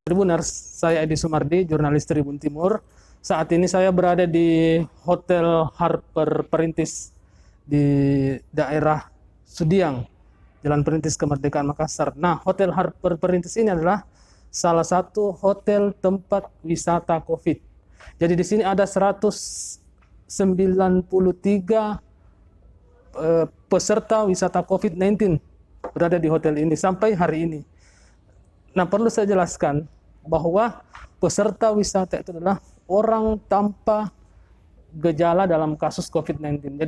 Tribuners, saya Edi Sumardi, jurnalis Tribun Timur. Saat ini saya berada di Hotel Harper Perintis di daerah Sudiang, Jalan Perintis Kemerdekaan Makassar. Nah, Hotel Harper Perintis ini adalah salah satu hotel tempat wisata COVID. Jadi di sini ada 193 peserta wisata COVID-19 berada di hotel ini sampai hari ini. Nah, perlu saya jelaskan bahwa peserta wisata itu adalah orang tanpa gejala dalam kasus COVID-19.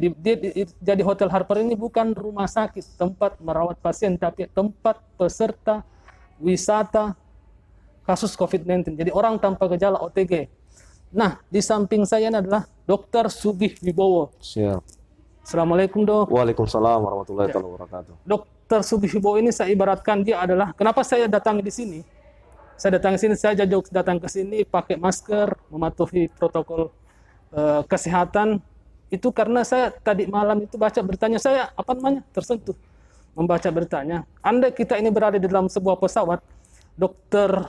Jadi Hotel Harper ini bukan rumah sakit, tempat merawat pasien, tapi tempat peserta wisata kasus COVID-19. Jadi orang tanpa gejala OTG. Nah, di samping saya ini adalah Dr. Sugih Wibowo. Siap. Assalamualaikum, Dok. Waalaikumsalam warahmatullahi wabarakatuh. Dr. Sugih Wibowo ini saya ibaratkan dia adalah, kenapa saya datang di sini? Saya datang ke sini, saya jauh datang ke sini pakai masker, mematuhi protokol kesehatan. Itu karena saya tadi malam itu baca beritanya, saya tersentuh membaca beritanya. Andai kita ini berada di dalam sebuah pesawat, Dr.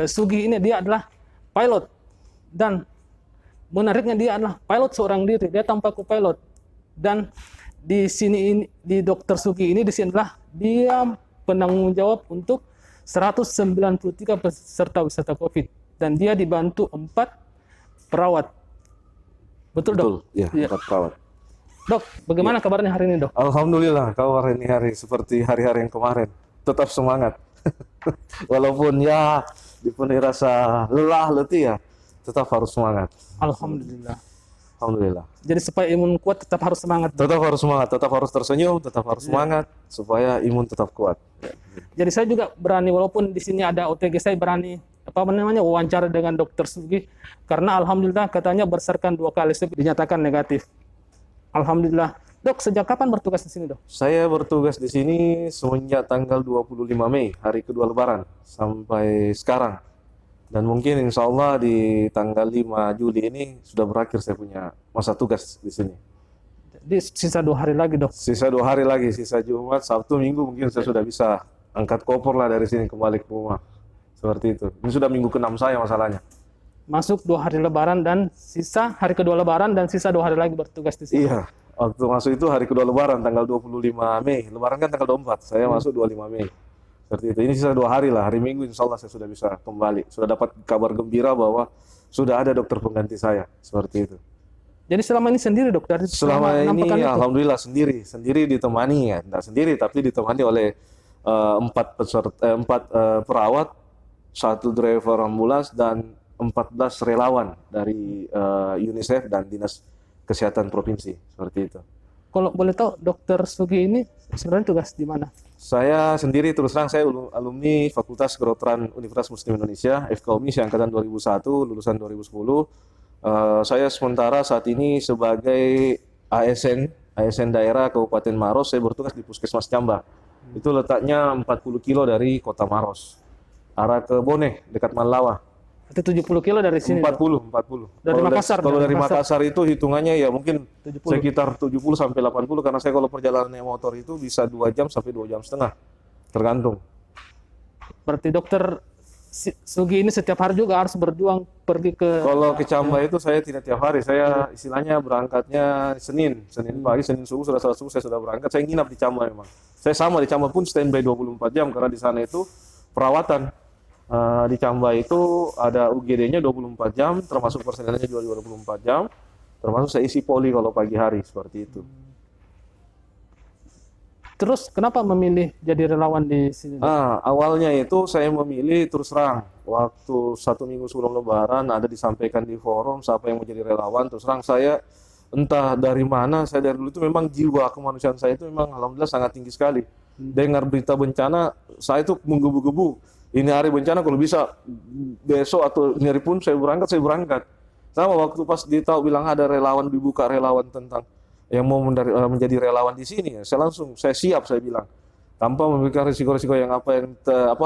Sugih ini dia adalah pilot, dan menariknya dia adalah pilot seorang diri, dia tanpa co-pilot. Dan di sini ini, di Dr. Sugih ini di sini adalah dia penanggung jawab untuk 193 peserta wisata COVID, dan dia dibantu 4 perawat. Betul, Dok? Iya, 4 perawat. Dok, bagaimana kabarnya hari ini, Dok? Alhamdulillah, kabar ini hari seperti hari-hari yang kemarin. Tetap semangat. Walaupun ya dipenuhi rasa lelah, letih ya, tetap harus semangat. Alhamdulillah. Alhamdulillah. Jadi supaya imun kuat tetap harus semangat. Tetap harus semangat, tetap harus tersenyum, tetap harus semangat supaya imun tetap kuat. Jadi saya juga berani, walaupun di sini ada OTG, saya berani wawancara dengan Dr. Sugih, karena alhamdulillah katanya berdasarkan 2 kali dinyatakan negatif. Alhamdulillah. Dok, sejak kapan bertugas di sini, Dok? Saya bertugas di sini semenjak tanggal 25 Mei, hari kedua Lebaran, sampai sekarang. Dan mungkin insya Allah di tanggal 5 Juli ini sudah berakhir saya punya masa tugas di sini. Jadi sisa 2 hari lagi, Dok? Sisa 2 hari lagi, sisa Jumat, Sabtu, Minggu mungkin saya sudah bisa angkat koper lah dari sini kembali ke rumah. Seperti itu. Ini sudah minggu ke-6 saya masalahnya. Masuk 2 hari Lebaran dan sisa hari kedua Lebaran dan sisa 2 hari lagi bertugas di sini. Iya, waktu masuk itu hari kedua Lebaran, tanggal 25 Mei. Lebaran kan tanggal 24, saya masuk 25 Mei. Seperti itu. Ini sisa 2 hari lah. Hari Minggu insya Allah saya sudah bisa kembali. Sudah dapat kabar gembira bahwa sudah ada dokter pengganti saya. Seperti itu. Jadi selama ini sendiri, Dok? Selama ini alhamdulillah sendiri ditemani ya. Tidak sendiri tapi ditemani oleh 4 perawat, 1 driver ambulans dan 14 relawan dari UNICEF dan Dinas Kesehatan Provinsi. Seperti itu. Kalau boleh tahu, Dr. Sugih ini sebenarnya tugas di mana? Saya sendiri terus terang saya alumni Fakultas Kedokteran Universitas Muslim Indonesia, FKUMI angkatan 2001, lulusan 2010. Saya sementara saat ini sebagai ASN daerah Kabupaten Maros, saya bertugas di Puskesmas Camba. Itu letaknya 40 kilo dari kota Maros, arah ke Boneh, dekat Malawa. Itu 70 kilo dari sini? 40. Dari Makassar? Kalau dari Makassar itu hitungannya ya mungkin 70. sekitar 70 sampai 80, karena saya kalau perjalanan motor itu bisa 2 jam sampai 2 jam setengah, tergantung. Berarti Dokter Sugih ini setiap hari juga harus berjuang pergi ke... Kalau ke Camba itu saya tidak tiap hari, saya istilahnya berangkatnya Senin pagi, Senin subuh, sudah salat subuh saya sudah berangkat, saya nginap di Camba memang. Saya sama di Camba pun standby 24 jam, karena di sana itu perawatan. Di Camba itu ada UGD-nya 24 jam, termasuk persenelnya juga 24 jam, termasuk saya isi poli kalau pagi hari, seperti itu. Terus kenapa memilih jadi relawan di sini? Awalnya itu saya memilih terus terang, waktu 1 minggu sebelum Lebaran ada disampaikan di forum siapa yang mau jadi relawan. Terus terang saya entah dari mana, saya dari dulu itu memang jiwa kemanusiaan saya itu memang alhamdulillah sangat tinggi sekali. Dengar berita bencana, saya itu menggebu-gebu. Ini hari bencana, kalau bisa besok atau ini hari pun saya berangkat. Sama waktu pas ditahu bilang ada relawan, dibuka relawan tentang yang mau menjadi relawan di sini, ya, saya siap, saya bilang. Tanpa memikirkan risiko-risiko yang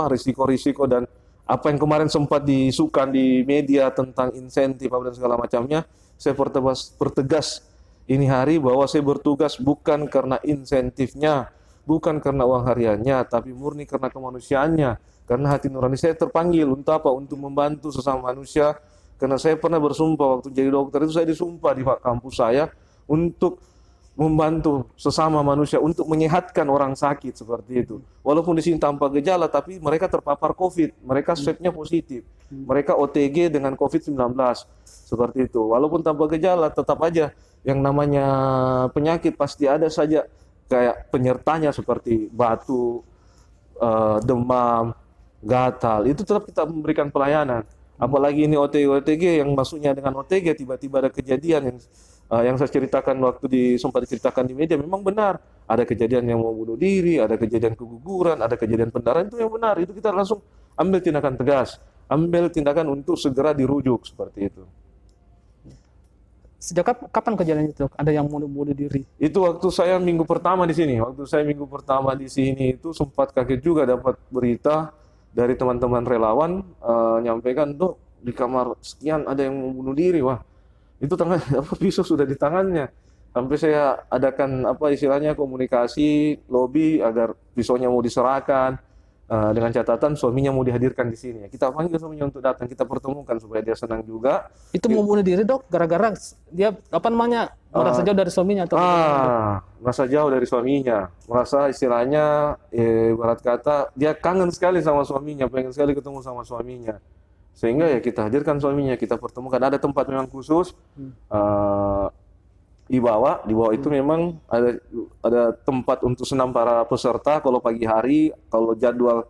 risiko-risiko dan apa yang kemarin sempat disukan di media tentang insentif dan segala macamnya, saya pertegas ini hari bahwa saya bertugas bukan karena insentifnya, bukan karena uang hariannya, tapi murni karena kemanusiaannya. Karena hati nurani saya terpanggil untuk apa? Untuk membantu sesama manusia. Karena saya pernah bersumpah waktu jadi dokter itu, saya disumpah di kampus saya untuk membantu sesama manusia, untuk menyehatkan orang sakit seperti itu. Walaupun di sini tanpa gejala, tapi mereka terpapar COVID, mereka swabnya positif, mereka OTG dengan COVID-19 seperti itu. Walaupun tanpa gejala, tetap aja yang namanya penyakit pasti ada saja kayak penyertanya seperti batuk, demam, gatal. Itu tetap kita memberikan pelayanan. Apalagi ini OTG yang maksudnya dengan OTG tiba-tiba ada kejadian yang saya ceritakan sempat diceritakan di media, memang benar. Ada kejadian yang mau bunuh diri, ada kejadian keguguran, ada kejadian pendarahan, itu yang benar. Itu kita langsung ambil tindakan tegas, ambil tindakan untuk segera dirujuk seperti itu. Sejak kapan kejadian itu? Ada yang bunuh diri? Itu waktu saya minggu pertama di sini. Waktu saya minggu pertama di sini itu sempat kaget juga dapat berita dari teman-teman relawan nyampaikan, "Dok, di kamar sekian ada yang mau bunuh diri." Wah, itu pisau sudah di tangannya. Sampai saya adakan istilahnya komunikasi lobby agar pisaunya mau diserahkan dengan catatan suaminya mau dihadirkan di sini. Kita panggil suaminya untuk datang, kita pertemukan supaya dia senang juga. Itu mau bunuh diri, Dok, gara-gara dia merasa jauh dari suaminya atau merasa jauh dari suaminya, merasa istilahnya ibarat kata dia kangen sekali sama suaminya, pengen sekali ketemu sama suaminya. Sehingga ya kita hadirkan suaminya, kita pertemukan. Ada tempat memang khusus di bawah itu memang ada tempat untuk senam para peserta. Kalau pagi hari, kalau jadwal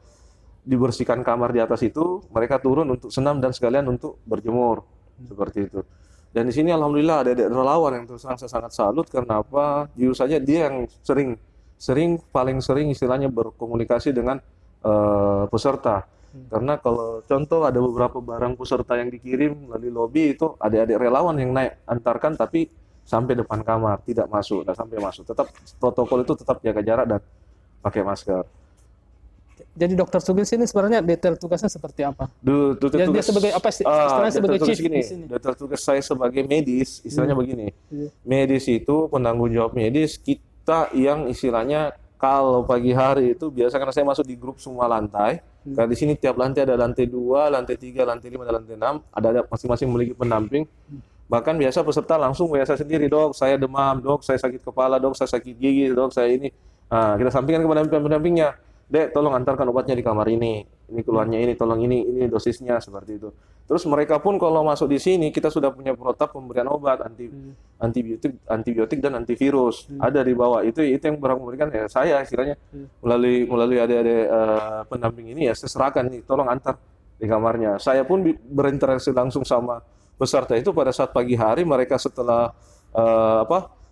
dibersihkan kamar di atas itu, mereka turun untuk senam dan sekalian untuk berjemur seperti itu. Dan di sini alhamdulillah ada relawan yang terus terang saya sangat salut. Karena apa? Jujur saja dia yang paling sering istilahnya berkomunikasi dengan peserta. Karena kalau contoh ada beberapa barang peserta yang dikirim melalui lobby itu adik-adik relawan yang naik antarkan, tapi sampai depan kamar tidak masuk, dan sampai masuk. Tetap protokol itu tetap jaga jarak dan pakai masker. Jadi Dokter Sugil sini sebenarnya detail tugasnya seperti apa? Dia sebagai apa sih? Istilahnya sebagai chief di sini. Detail tugas saya sebagai medis, istilahnya begini. Medis itu penanggung jawab medis kita yang istilahnya kalau pagi hari itu biasa karena saya masuk di grup semua lantai. Karena di sini tiap lantai ada lantai 2, lantai 3, lantai 5, dan lantai 6. Ada masing-masing memiliki pendamping. Bahkan biasa peserta langsung biasa sendiri, "Dok, saya demam, Dok, saya sakit kepala, Dok, saya sakit gigi, Dok, saya ini." Nah, kita sampaikan kepada pendampingnya, "Dek, tolong antarkan obatnya di kamar ini keluarnya ini, tolong ini dosisnya," seperti itu. Terus mereka pun kalau masuk di sini kita sudah punya protap pemberian obat antibiotik dan antivirus ada di bawah. Itu yang berang memberikan ya saya istilahnya melalui adik-adik pendamping ini ya saya serahkan nih, tolong antar di kamarnya. Saya pun berinteraksi langsung sama peserta itu pada saat pagi hari mereka setelah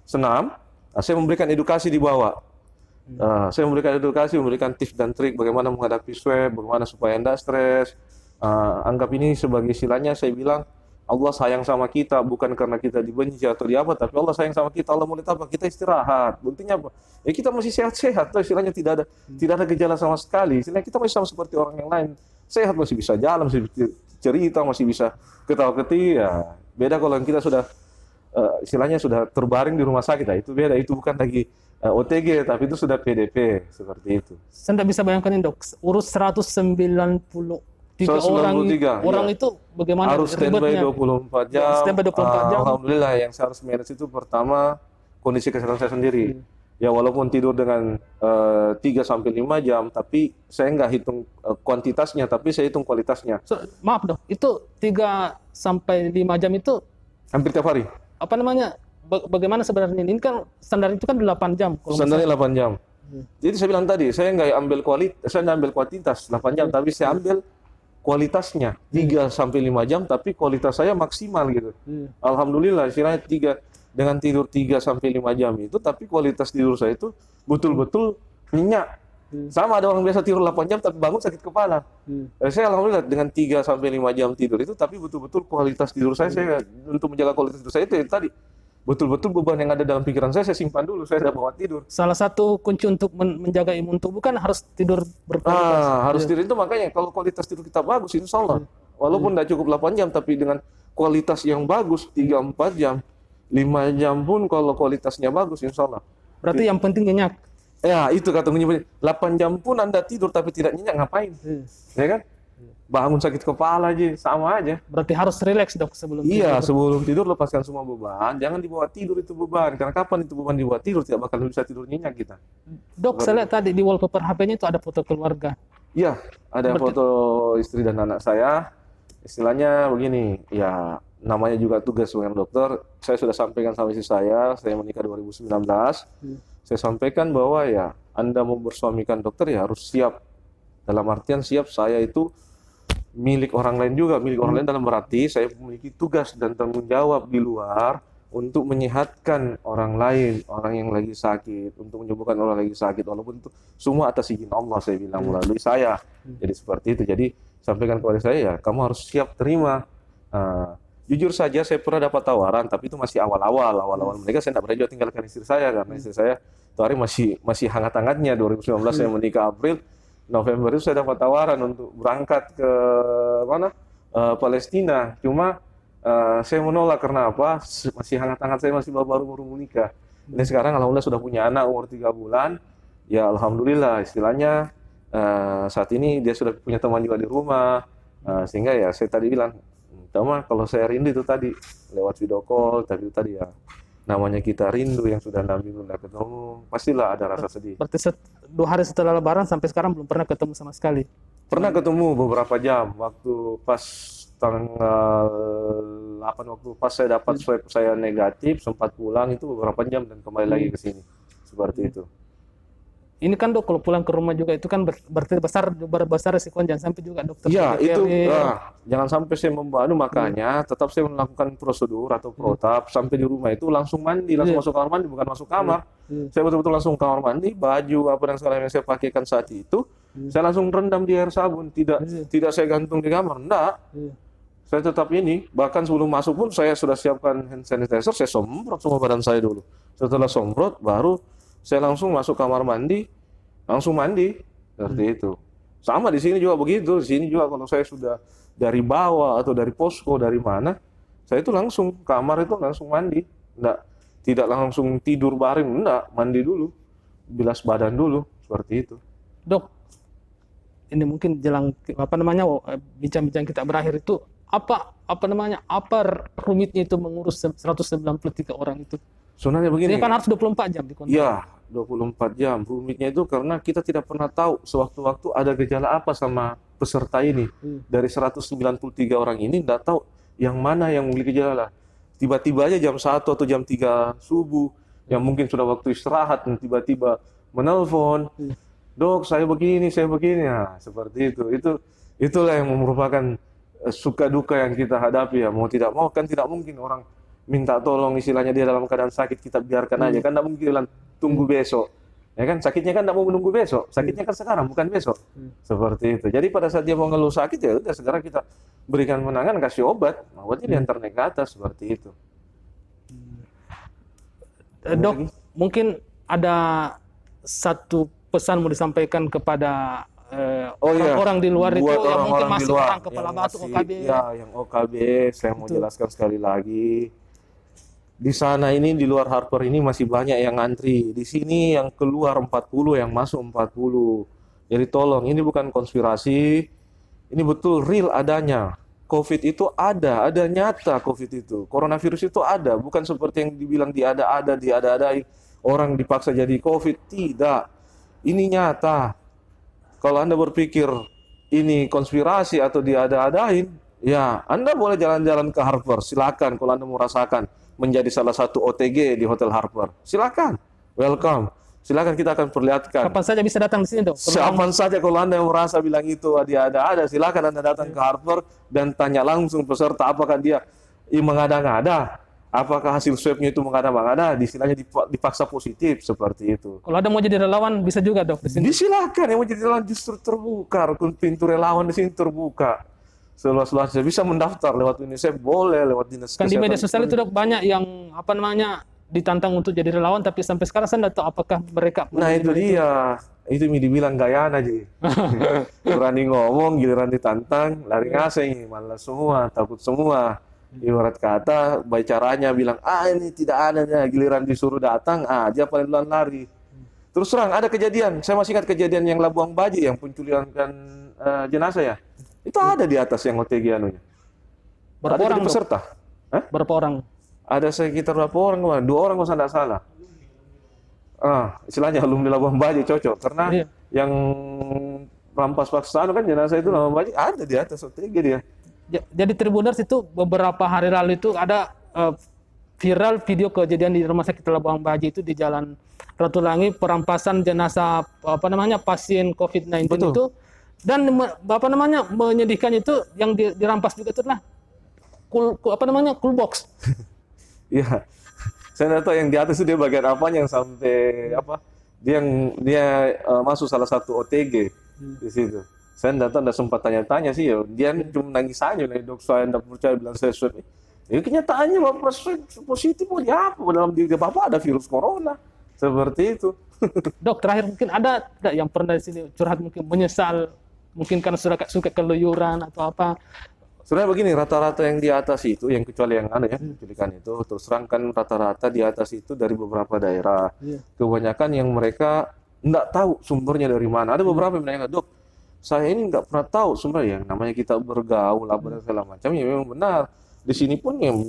senam, saya memberikan edukasi di bawah. Saya memberikan tips dan trik bagaimana menghadapi swab, bagaimana supaya tidak stres. Anggap ini sebagai istilahnya saya bilang Allah sayang sama kita bukan karena kita dibenci atau apa, tapi Allah sayang sama kita. Allah mau lihat apa? Kita istirahat. Buktinya apa? Ya kita masih sehat-sehat. Atau istilahnya tidak ada gejala sama sekali. Istilahnya kita masih sama seperti orang yang lain. Sehat, masih bisa jalan, masih bisa cerita, masih bisa ketawa-keti. Ya beda kalau kita sudah istilahnya sudah terbaring di rumah sakit. Itu beda. Itu bukan lagi OTG, tapi itu sudah PDP seperti itu. Saya tidak bisa bayangkan ini, Dok. Urus 193 orang ya. Itu bagaimana harus standby 24 jam. Standby 24 jam. Alhamdulillah yang saya harus manage itu pertama kondisi kesehatan saya sendiri. Ya walaupun tidur dengan 3 sampai 5 jam, tapi saya nggak hitung kuantitasnya, tapi saya hitung kualitasnya. Maaf, Dok. Itu 3 sampai 5 jam itu hampir tiap hari. Apa namanya? Bagaimana sebenarnya ini kan standar itu kan 8 jam. Standarnya 8 jam. Jadi saya bilang tadi, saya nggak ambil kuantitas 8 jam, tapi saya ambil kualitasnya 3 sampai 5 jam, tapi kualitas saya maksimal gitu. Alhamdulillah, istilahnya dengan tidur 3 sampai 5 jam itu, tapi kualitas tidur saya itu betul-betul nyenyak. Sama ada orang biasa tidur 8 jam tapi bangun sakit kepala. Saya alhamdulillah dengan 3 sampai 5 jam tidur itu, tapi betul-betul kualitas tidur saya untuk menjaga kualitas tidur saya itu tadi. Betul-betul beban yang ada dalam pikiran saya simpan dulu, saya sudah bawa tidur. Salah satu kunci untuk menjaga imun tubuh kan harus tidur berkualitas. Harus tidur itu, makanya kalau kualitas tidur kita bagus, insya Allah. Walaupun tidak cukup 8 jam, tapi dengan kualitas yang bagus, 3-4 jam, 5 jam pun kalau kualitasnya bagus, insya Allah. Berarti yang penting nyenyak. Ya, itu kata kuncinya. 8 jam pun Anda tidur tapi tidak nyenyak, ngapain? Ya kan? Bangun sakit kepala aja, sama aja. Berarti harus rileks dok sebelum Iya, tidur. sebelum tidur lepaskan semua beban. Jangan dibawa tidur itu beban. Karena kapan itu beban dibawa tidur, tidak bakal bisa tidur nyenyak kita. Dok, saya lihat tadi di wallpaper HP-nya itu ada foto keluarga. Iya, ada Berarti- foto istri dan anak saya. Istilahnya begini, ya namanya juga tugas dengan dokter. Saya sudah sampaikan sama istri saya menikah 2019. Saya sampaikan bahwa ya Anda mau bersuamikan dokter ya harus siap. Dalam artian siap, saya itu milik orang lain juga. Milik orang lain dalam berarti saya memiliki tugas dan tanggung jawab di luar untuk menyehatkan orang lain, orang yang lagi sakit, untuk menyembuhkan orang lagi sakit, walaupun itu semua atas izin Allah, saya bilang melalui saya. Jadi seperti itu. Jadi sampaikan kepada saya ya, kamu harus siap terima. Jujur saja saya pernah dapat tawaran, tapi itu masih awal-awal menikah. Saya tidak berani juga tinggalkan istri saya karena istri saya itu hari masih hangat-hangatnya. 2019 saya menikah April, November itu saya dapat tawaran untuk berangkat ke mana? Palestina. Cuma saya menolak karena apa? Masih hangat-hangat, saya masih baru menikah. Ini sekarang alhamdulillah sudah punya anak umur 3 bulan. Ya alhamdulillah istilahnya saat ini dia sudah punya teman juga di rumah. Sehingga ya saya tadi bilang, sama kalau saya rindu itu tadi lewat video call, tapi itu tadi ya namanya kita rindu yang sudah 6 minggu nggak ketemu, pastilah ada rasa sedih. Berarti 2 hari setelah Lebaran sampai sekarang belum pernah ketemu sama sekali. Pernah ketemu beberapa jam waktu pas tanggal 8, waktu pas saya dapat swab saya negatif, sempat pulang itu beberapa jam dan kembali lagi ke sini. Seperti itu. Ini kan dok, kalau pulang ke rumah juga itu kan berarti besar resikonya, jangan sampai juga dokter Iya, itu dikirim. jangan sampai saya membantu, makanya tetap saya melakukan prosedur atau protap sampai di rumah itu langsung mandi, langsung masuk kamar mandi, bukan masuk kamar. Saya betul-betul langsung kamar mandi, baju apa dan segala yang saya pakaikan saat itu, saya langsung rendam di air sabun, tidak saya gantung di kamar, enggak. Saya tetap ini, bahkan sebelum masuk pun saya sudah siapkan hand sanitizer, saya semprot semua badan saya dulu. Setelah semprot, baru saya langsung masuk kamar mandi, langsung mandi, seperti itu. Sama di sini juga begitu. Di sini juga kalau saya sudah dari bawah atau dari posko dari mana, saya itu langsung kamar itu langsung mandi, tidak langsung tidur bareng, enggak, mandi dulu, bilas badan dulu, seperti itu. Dok, ini mungkin jelang bincang-bincang kita berakhir itu apa rumitnya itu mengurus 193 orang itu? Sebenarnya begini. Ini kan harus 24 jam di kontak. Ya, 24 jam. Rumitnya itu karena kita tidak pernah tahu sewaktu-waktu ada gejala apa sama peserta ini. Dari 193 orang ini tidak tahu yang mana yang memiliki gejala. Tiba-tiba aja jam 1 atau jam 3 subuh, yang mungkin sudah waktu istirahat, dan tiba-tiba menelpon, dok saya begini, nah, seperti itu. Itulah yang merupakan suka duka yang kita hadapi ya. Mau tidak mau kan tidak mungkin orang minta tolong, istilahnya dia dalam keadaan sakit kita biarkan aja, kan tidak mungkin bilang tunggu besok, ya kan, sakitnya kan tidak mau menunggu besok, sakitnya kan sekarang bukan besok, seperti itu. Jadi pada saat dia mau ngeluh sakit ya udah segera kita berikan penanganan, kasih obat, obatnya diantar naik ke atas, seperti itu. Dok, mungkin ada satu pesan mau disampaikan kepada orang-orang di luar itu yang mungkin masih orang kepala batu OKB. Ya, yang OKB, saya mau jelaskan sekali lagi. Di sana ini, di luar Harper ini masih banyak yang ngantri. Di sini yang keluar 40, yang masuk 40. Jadi tolong, ini bukan konspirasi. Ini betul real adanya. COVID itu ada nyata COVID itu. Coronavirus itu ada, bukan seperti yang dibilang diada-adain. Orang dipaksa jadi COVID, tidak. Ini nyata. Kalau Anda berpikir ini konspirasi atau diada-adain, ya Anda boleh jalan-jalan ke Harper, silakan kalau Anda mau rasakan menjadi salah satu OTG di Hotel Harper. Silakan, welcome. Silakan, kita akan perlihatkan. Kapan saja bisa datang di sini, dok? Kapan saja kalau Anda merasa bilang itu ada, silakan Anda datang ke Harper dan tanya langsung peserta apakah dia mengada-ngada, apakah hasil swabnya itu mengada-ngada, istilahnya dipaksa positif, seperti itu. Kalau ada mau jadi relawan bisa juga, dok, di sini. Silakan, yang mau jadi relawan justru terbuka, pintu relawan di sini terbuka. Seluas-luasnya bisa mendaftar lewat UNICEF, boleh lewat dinas Kan di kesehatan. media sosial itu, dok, banyak yang ditantang untuk jadi relawan, tapi sampai sekarang saya tidak tahu apakah mereka. Nah itu dia, itu dibilang gayaan aja. Berani ngomong, giliran ditantang, lari ngaseng, malas semua, takut semua. Ibarat kata, baik caranya bilang, ini tidak ada, giliran disuruh datang, dia paling duluan lari. Terus terang ada kejadian, saya masih ingat kejadian yang Labuang Baji yang penculikan jenazah ya. Itu ada di atas yang OTG anunya. Berapa Ada orang, jadi Dok? peserta. Hah? Berapa orang? Ada sekitar berapa orang kemarin? 2 orang kalau saya tidak salah. Istilahnya alumni Labuang Baji cocok karena Iya. yang rampas paksa kan jenazah itu Labuang Baji ada di atas OTG dia. Jadi Tribuners itu beberapa hari lalu itu ada viral video kejadian di Rumah Sakit Labuang Baji itu di Jalan Ratulangi, perampasan jenazah pasien COVID-19 Betul. itu, dan menyedihkannya itu yang dirampas juga itu adalah cool box. Iya. Saya tidak tahu yang di atas itu dia bagian apanya yang sampai apa? Dia masuk salah satu OTG di situ. Saya tidak sempat tanya-tanya sih ya. Dia cuma nangis aja nih, dok saya tidak percaya bilang saya swab. Ya kenyataannya bapak swab positif mau diapa? Dalam diri bapak ada virus corona. Seperti itu. Dok, terakhir mungkin ada tidak yang pernah di sini curhat mungkin menyesal, mungkin karena suka keluyuran atau apa? Sebenarnya begini, rata-rata yang di atas itu, yang kecuali yang penculikan itu, terus terang kan rata-rata di atas itu dari beberapa daerah. Iya. Kebanyakan yang mereka nggak tahu sumbernya dari mana. Ada beberapa yang menanyakan, dok, saya ini nggak pernah tahu sumbernya. Yang namanya kita bergaul, apa dan segala macam, ya memang benar. Di sini pun yang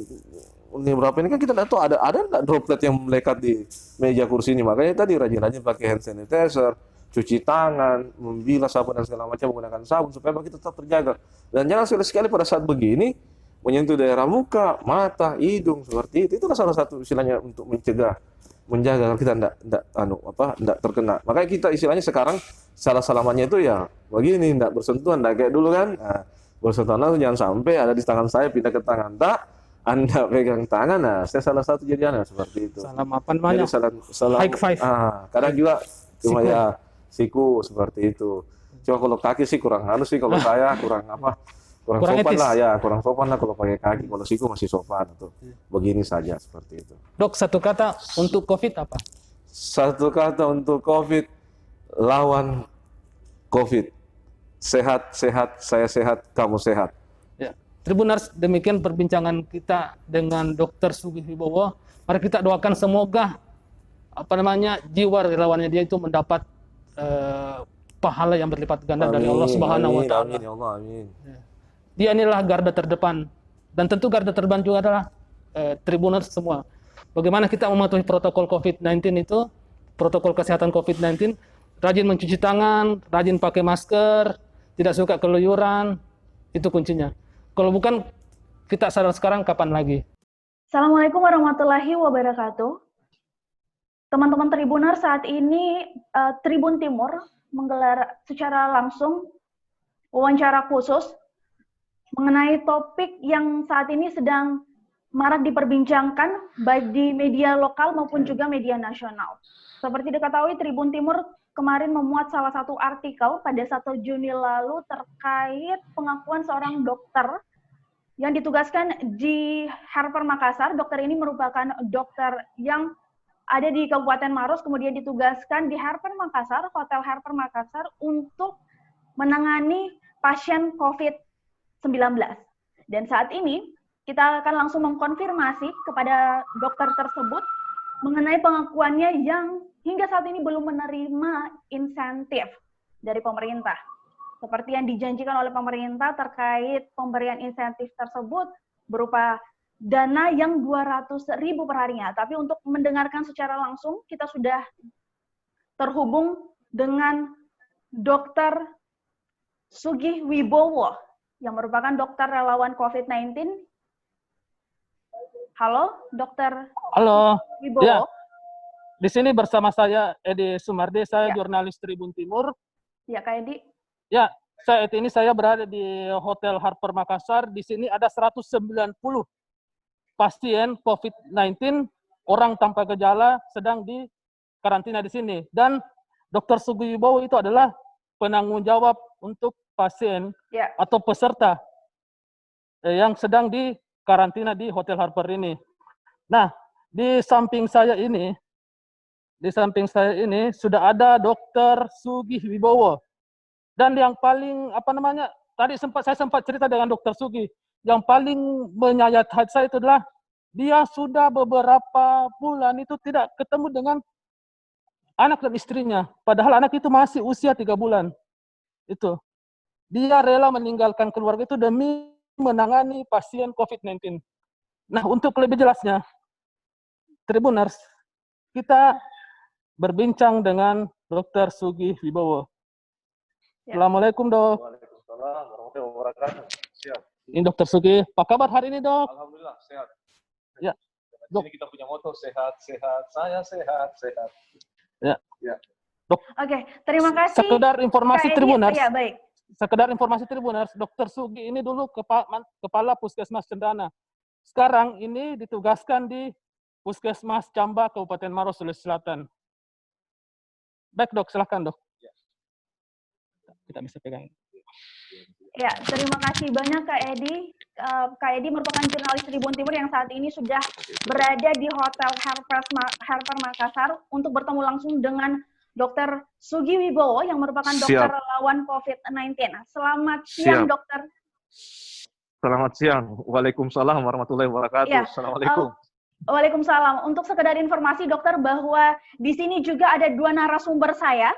beberapa ini kan kita nggak tahu ada nggak droplet yang melekat di meja kursi ini. Makanya tadi rajin-rajin pakai hand sanitizer, cuci tangan, membilas sabun dan segala macam, menggunakan sabun supaya kita tetap terjaga. Dan jangan sekali-sekali pada saat begini menyentuh daerah muka, mata, hidung seperti itu. Itulah salah satu istilahnya untuk menjaga kita tidak terkena. Makanya kita istilahnya sekarang salah salamannya itu ya begini, tidak bersentuhan, tidak kayak dulu kan. Nah, bersentuhan itu jangan sampai ada di tangan saya pindah ke tangan tak. Anda pegang tangan, nah saya salah satu jadinya seperti itu. Salam apa namanya? Jadi salam High five. kadang juga cuma Siku. ya siku seperti itu. Cuma kalau kaki sih kurang halus sih kalau saya kurang Kurang sopan etis. lah ya, kurang sopan lah kalau pakai kaki. Kalau siku masih sopan atau begini saja seperti itu. Dok, satu kata untuk COVID apa? Satu kata untuk COVID, lawan COVID. Sehat, sehat, saya sehat, kamu sehat. Ya. Tribuners, demikian perbincangan kita dengan Dr. Sugih Wibowo. Mari kita doakan semoga jiwa relawannya dia itu mendapat pahala yang berlipat ganda dari Allah Subhanahu wa taala. Amin ya Allah, amin. Dia inilah garda terdepan, dan tentu garda terdepan juga adalah Tribuners semua. Bagaimana kita mematuhi protokol COVID-19 itu, protokol kesehatan COVID-19, rajin mencuci tangan, rajin pakai masker, tidak suka keluyuran, itu kuncinya. Kalau bukan, kita sadar sekarang, kapan lagi? Assalamualaikum warahmatullahi wabarakatuh. Teman-teman Tribuner, saat ini Tribun Timur menggelar secara langsung wawancara khusus mengenai topik yang saat ini sedang marak diperbincangkan baik di media lokal maupun juga media nasional. Seperti diketahui, Tribun Timur kemarin memuat salah satu artikel pada 1 Juni lalu terkait pengakuan seorang dokter yang ditugaskan di Harper Makassar. Dokter ini merupakan dokter yang ada di Kabupaten Maros, kemudian ditugaskan di Harper Makassar, Hotel Harper Makassar, untuk menangani pasien COVID-19. Dan saat ini, kita akan langsung mengkonfirmasi kepada dokter tersebut mengenai pengakuannya yang hingga saat ini belum menerima insentif dari pemerintah. Seperti yang dijanjikan oleh pemerintah terkait pemberian insentif tersebut berupa dana yang 200.000 per harinya. Tapi untuk mendengarkan secara langsung, kita sudah terhubung dengan Dr. Sugih Wibowo, yang merupakan dokter relawan COVID-19. Halo, Dr. Halo, Wibowo. ya. Di sini bersama saya Edi Sumardi, saya Ya. jurnalis Tribun Timur. Ya, Kak Edi. Ya, saat ini saya berada di Hotel Harper Makassar. Di sini ada 190 pasien COVID-19, orang tanpa gejala sedang di karantina di sini. Dan Dr. Sugih Wibowo itu adalah penanggung jawab untuk pasien Ya. atau peserta yang sedang di karantina di Hotel Harper ini. Nah, di samping saya ini sudah ada Dr. Sugih Wibowo. Dan yang paling tadi saya sempat cerita dengan Dr. Sugih, yang paling menyayat hati saya itu adalah dia sudah beberapa bulan itu tidak ketemu dengan anak dan istrinya. Padahal anak itu masih usia 3 bulan. Itu. Dia rela meninggalkan keluarga itu demi menangani pasien COVID-19. Nah, untuk lebih jelasnya, Tribuners, kita berbincang dengan Dr. Sugi Wibowo. Ya. Assalamualaikum, Dok. Waalaikumsalam warahmatullahi wabarakatuh. Siap. Ini Dr. Sugi. Apa kabar hari ini, Dok? Alhamdulillah sehat. Ya. Dok. Ini kita punya moto sehat, saya sehat. Ya. Ya. Dok, Oke, terima kasih. sekedar informasi Kak Edi. Tribuners. Ya, baik. Sekedar informasi Tribuners, Dr. Sugi ini dulu kepala Puskesmas Cendana. Sekarang ini ditugaskan di Puskesmas Camba, Kabupaten Maros, Sulawesi Selatan. Baik, Dok, silahkan, Dok. Ya. Kita bisa pegang. Ya, terima kasih banyak Kak Edi. Kak Edi merupakan jurnalis Tribun Timur yang saat ini sudah berada di Hotel Harper Makassar untuk bertemu langsung dengan Dr. Sugi Wibowo yang merupakan dokter relawan COVID-19. Selamat siang, Dokter. Selamat siang. Waalaikumsalam warahmatullahi wabarakatuh. Ya. Assalamualaikum. Waalaikumsalam. Untuk sekedar informasi, Dokter, bahwa di sini juga ada dua narasumber saya.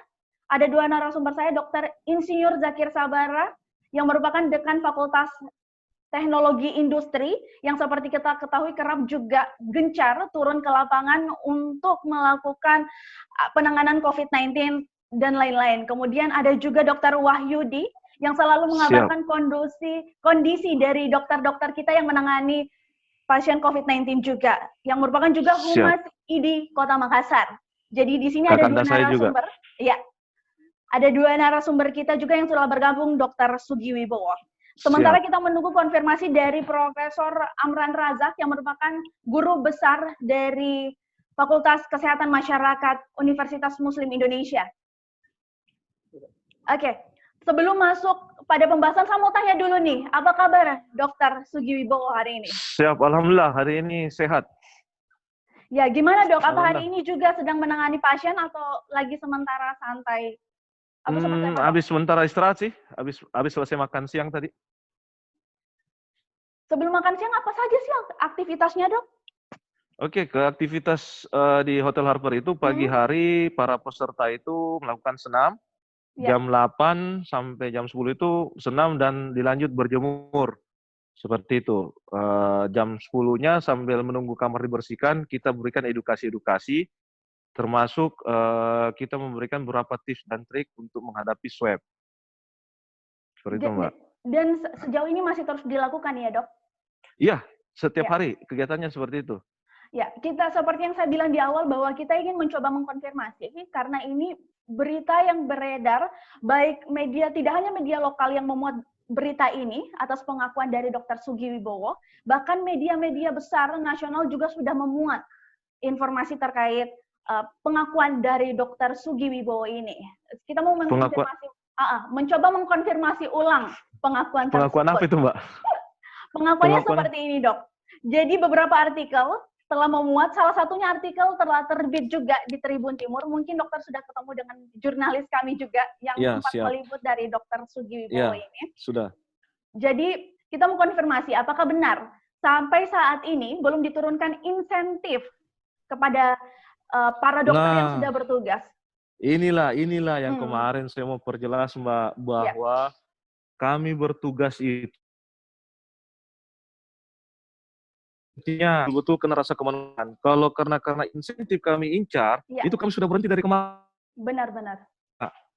Ada dua narasumber saya, Dr. Insinyur Zakir Sabara, yang merupakan Dekan Fakultas Teknologi Industri, yang seperti kita ketahui kerap juga gencar turun ke lapangan untuk melakukan penanganan COVID-19 dan lain-lain. Kemudian ada juga Dr. Wahyudi, yang selalu mengabarkan kondisi dari dokter-dokter kita yang menangani pasien COVID-19 juga, yang merupakan juga Humas ID Kota Makassar. Jadi di sini ada dua narasumber. Ya, ada dua narasumber kita juga yang sudah bergabung, Dr. Sugi Wibowo. Sementara kita menunggu konfirmasi dari Profesor Amran Razak yang merupakan guru besar dari Fakultas Kesehatan Masyarakat Universitas Muslim Indonesia. Oke, sebelum masuk pada pembahasan, saya mau tanya dulu nih, apa kabar Dr. Sugi Wibowo hari ini? Siap, alhamdulillah hari ini sehat. Ya, gimana Dok? Apa hari ini juga sedang menangani pasien atau lagi sementara santai? Habis sementara istirahat sih, habis selesai makan siang tadi. Sebelum makan siang apa saja sih aktivitasnya, Dok? Oke, ke aktivitas di Hotel Harper itu pagi hari para peserta itu melakukan senam. Jam 8 sampai jam 10 itu senam dan dilanjut berjemur. Seperti itu. Jam 10-nya sambil menunggu kamar dibersihkan, kita berikan edukasi-edukasi, termasuk kita memberikan beberapa tips dan trik untuk menghadapi swab. Seperti itu, Mbak. Dan sejauh ini masih terus dilakukan ya, Dok? Iya, setiap hari kegiatannya seperti itu. Ya, kita seperti yang saya bilang di awal bahwa kita ingin mencoba mengkonfirmasi karena ini berita yang beredar, baik media, tidak hanya media lokal yang memuat berita ini atas pengakuan dari Dr. Sugi Wibowo, bahkan media-media besar nasional juga sudah memuat informasi terkait pengakuan dari Dr. Sugi Wibowo ini. Kita mau mencoba mengkonfirmasi ulang pengakuan tersebut. Pengakuan apa itu, Mbak? Pengakuannya seperti ini, Dok. Jadi beberapa artikel telah memuat, salah satunya artikel telah terbit juga di Tribun Timur. Mungkin dokter sudah ketemu dengan jurnalis kami juga yang sempat meliput dari Dr. Sugi Wibowo ini. Sudah. Jadi kita mau konfirmasi apakah benar sampai saat ini belum diturunkan insentif kepada para dokter yang sudah bertugas. Inilah yang kemarin saya mau perjelas, Mbak, bahwa kami bertugas itu intinya betul kena rasa kemanusiaan. Kalau karena insentif kami incar, itu kami sudah berhenti dari kemarin. Benar-benar.